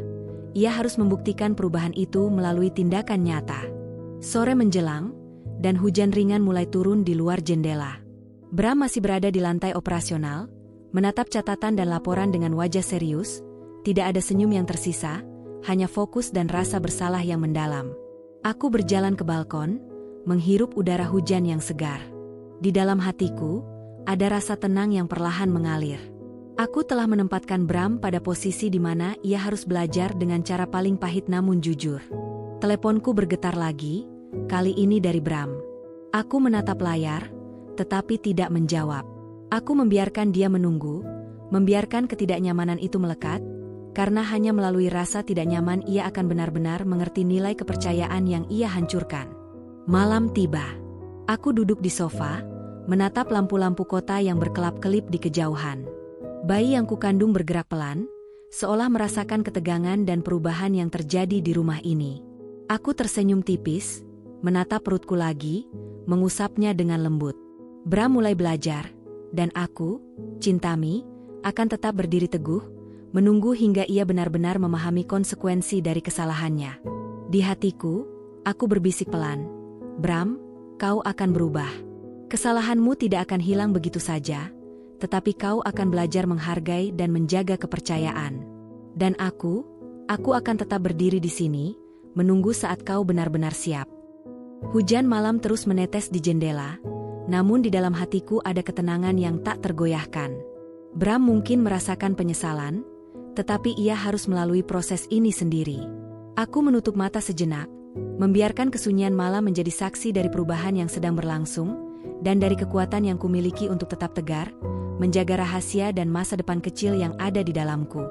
S1: Ia harus membuktikan perubahan itu melalui tindakan nyata. Sore menjelang, dan hujan ringan mulai turun di luar jendela. Bram masih berada di lantai operasional, menatap catatan dan laporan dengan wajah serius. Tidak ada senyum yang tersisa, hanya fokus dan rasa bersalah yang mendalam. Aku berjalan ke balkon, menghirup udara hujan yang segar. Di dalam hatiku, ada rasa tenang yang perlahan mengalir. Aku telah menempatkan Bram pada posisi di mana ia harus belajar dengan cara paling pahit namun jujur. Teleponku bergetar lagi, kali ini dari Bram. Aku menatap layar, tetapi tidak menjawab. Aku membiarkan dia menunggu, membiarkan ketidaknyamanan itu melekat, karena hanya melalui rasa tidak nyaman ia akan benar-benar mengerti nilai kepercayaan yang ia hancurkan. Malam tiba. Aku duduk di sofa, menatap lampu-lampu kota yang berkelap-kelip di kejauhan. Bayi yang kukandung bergerak pelan, seolah merasakan ketegangan dan perubahan yang terjadi di rumah ini. Aku tersenyum tipis, menatap perutku lagi, mengusapnya dengan lembut. Bram mulai belajar, dan aku, Cintami, akan tetap berdiri teguh, menunggu hingga ia benar-benar memahami konsekuensi dari kesalahannya. Di hatiku, aku berbisik pelan, Bram, kau akan berubah. Kesalahanmu tidak akan hilang begitu saja, tetapi kau akan belajar menghargai dan menjaga kepercayaan. Dan aku akan tetap berdiri di sini, menunggu saat kau benar-benar siap. Hujan malam terus menetes di jendela, namun di dalam hatiku ada ketenangan yang tak tergoyahkan. Bram mungkin merasakan penyesalan, tetapi ia harus melalui proses ini sendiri. Aku menutup mata sejenak, membiarkan kesunyian malam menjadi saksi dari perubahan yang sedang berlangsung, dan dari kekuatan yang kumiliki untuk tetap tegar, menjaga rahasia dan masa depan kecil yang ada di dalamku.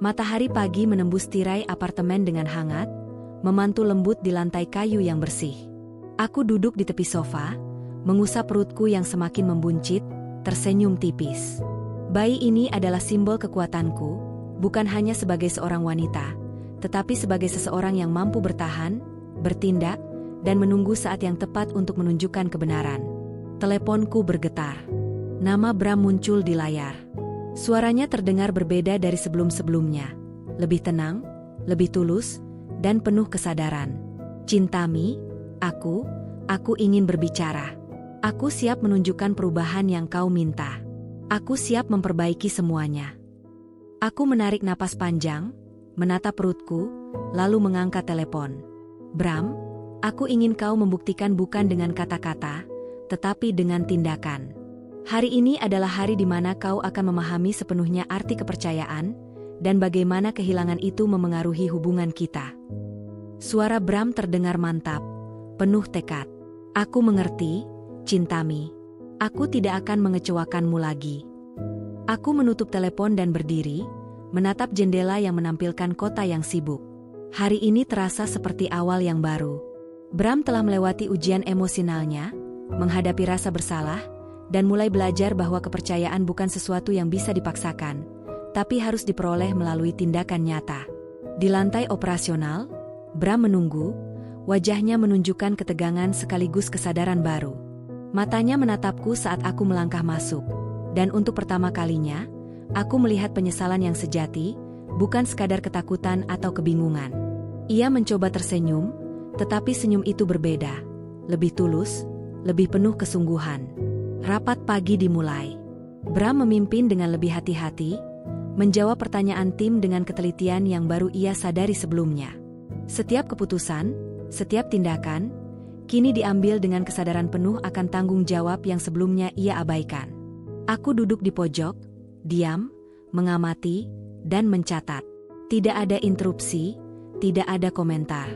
S1: Matahari pagi menembus tirai apartemen dengan hangat, memantul lembut di lantai kayu yang bersih. Aku duduk di tepi sofa, mengusap perutku yang semakin membuncit, tersenyum tipis. Bayi ini adalah simbol kekuatanku, bukan hanya sebagai seorang wanita, tetapi sebagai seseorang yang mampu bertahan, bertindak, dan menunggu saat yang tepat untuk menunjukkan kebenaran. Teleponku bergetar. Nama Bram muncul di layar. Suaranya terdengar berbeda dari sebelum-sebelumnya. Lebih tenang, lebih tulus, dan penuh kesadaran. Cintami, aku ingin berbicara. Aku siap menunjukkan perubahan yang kau minta. Aku siap memperbaiki semuanya. Aku menarik napas panjang, menatap perutku, lalu mengangkat telepon. Bram, aku ingin kau membuktikan bukan dengan kata-kata, tetapi dengan tindakan. Hari ini adalah hari di mana kau akan memahami sepenuhnya arti kepercayaan, dan bagaimana kehilangan itu memengaruhi hubungan kita. Suara Bram terdengar mantap, penuh tekad. Aku mengerti, Cintami. Aku tidak akan mengecewakanmu lagi. Aku menutup telepon dan berdiri, menatap jendela yang menampilkan kota yang sibuk. Hari ini terasa seperti awal yang baru. Bram telah melewati ujian emosionalnya, menghadapi rasa bersalah, dan mulai belajar bahwa kepercayaan bukan sesuatu yang bisa dipaksakan, tapi harus diperoleh melalui tindakan nyata. Di lantai operasional, Bram menunggu, wajahnya menunjukkan ketegangan sekaligus kesadaran baru. Matanya menatapku saat aku melangkah masuk, dan untuk pertama kalinya, aku melihat penyesalan yang sejati, bukan sekadar ketakutan atau kebingungan. Ia mencoba tersenyum, tetapi senyum itu berbeda, lebih tulus, lebih penuh kesungguhan. Rapat pagi dimulai. Bram memimpin dengan lebih hati-hati, menjawab pertanyaan tim dengan ketelitian yang baru ia sadari sebelumnya. Setiap keputusan, setiap tindakan, kini diambil dengan kesadaran penuh akan tanggung jawab yang sebelumnya ia abaikan. Aku duduk di pojok, diam, mengamati, dan mencatat. Tidak ada interupsi, tidak ada komentar.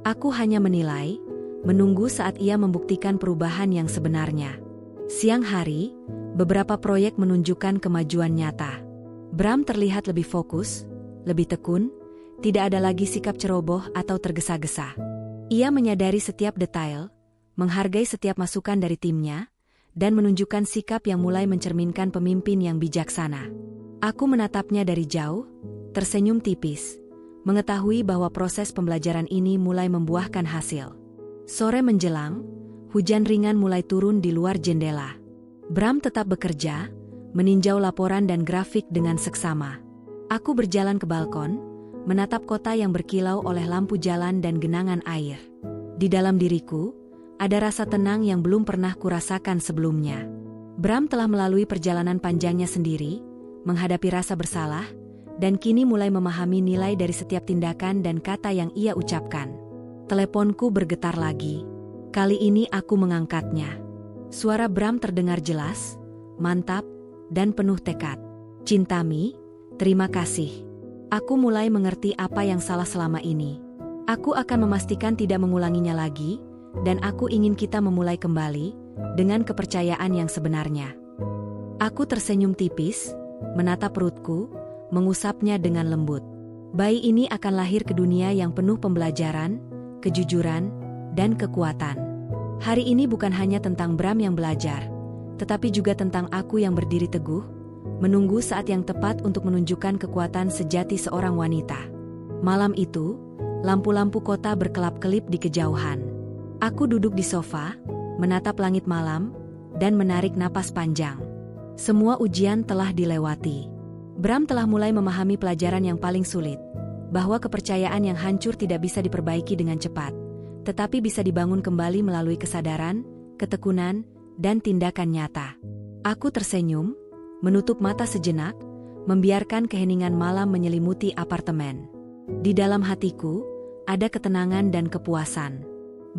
S1: Aku hanya menilai, menunggu saat ia membuktikan perubahan yang sebenarnya. Siang hari, beberapa proyek menunjukkan kemajuan nyata. Bram terlihat lebih fokus, lebih tekun, tidak ada lagi sikap ceroboh atau tergesa-gesa. Ia menyadari setiap detail, menghargai setiap masukan dari timnya, dan menunjukkan sikap yang mulai mencerminkan pemimpin yang bijaksana. Aku menatapnya dari jauh, tersenyum tipis, mengetahui bahwa proses pembelajaran ini mulai membuahkan hasil. Sore menjelang, hujan ringan mulai turun di luar jendela. Bram tetap bekerja, meninjau laporan dan grafik dengan seksama. Aku berjalan ke balkon, menatap kota yang berkilau oleh lampu jalan dan genangan air. Di dalam diriku, ada rasa tenang yang belum pernah kurasakan sebelumnya. Bram telah melalui perjalanan panjangnya sendiri, menghadapi rasa bersalah, dan kini mulai memahami nilai dari setiap tindakan dan kata yang ia ucapkan. Teleponku bergetar lagi. Kali ini aku mengangkatnya. Suara Bram terdengar jelas, mantap, dan penuh tekad. "Cintami, terima kasih. Aku mulai mengerti apa yang salah selama ini. Aku akan memastikan tidak mengulanginya lagi, dan aku ingin kita memulai kembali dengan kepercayaan yang sebenarnya." Aku tersenyum tipis, menatap perutku, mengusapnya dengan lembut. Bayi ini akan lahir ke dunia yang penuh pembelajaran, kejujuran, dan kekuatan. Hari ini bukan hanya tentang Bram yang belajar, tetapi juga tentang aku yang berdiri teguh, menunggu saat yang tepat untuk menunjukkan kekuatan sejati seorang wanita. Malam itu, lampu-lampu kota berkelap-kelip di kejauhan. Aku duduk di sofa, menatap langit malam, dan menarik napas panjang. Semua ujian telah dilewati. Bram telah mulai memahami pelajaran yang paling sulit, bahwa kepercayaan yang hancur tidak bisa diperbaiki dengan cepat, tetapi bisa dibangun kembali melalui kesadaran, ketekunan, dan tindakan nyata. Aku tersenyum, menutup mata sejenak, membiarkan keheningan malam menyelimuti apartemen. Di dalam hatiku, ada ketenangan dan kepuasan.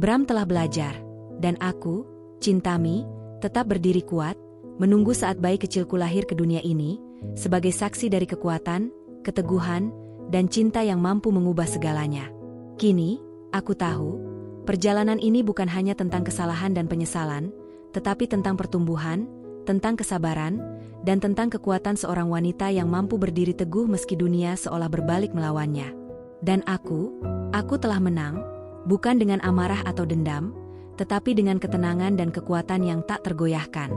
S1: Bram telah belajar, dan aku, Cintami, tetap berdiri kuat, menunggu saat bayi kecilku lahir ke dunia ini, sebagai saksi dari kekuatan, keteguhan, dan cinta yang mampu mengubah segalanya. Kini, aku tahu, perjalanan ini bukan hanya tentang kesalahan dan penyesalan, tetapi tentang pertumbuhan, tentang kesabaran, dan tentang kekuatan seorang wanita yang mampu berdiri teguh meski dunia seolah berbalik melawannya. Dan aku telah menang, bukan dengan amarah atau dendam, tetapi dengan ketenangan dan kekuatan yang tak tergoyahkan.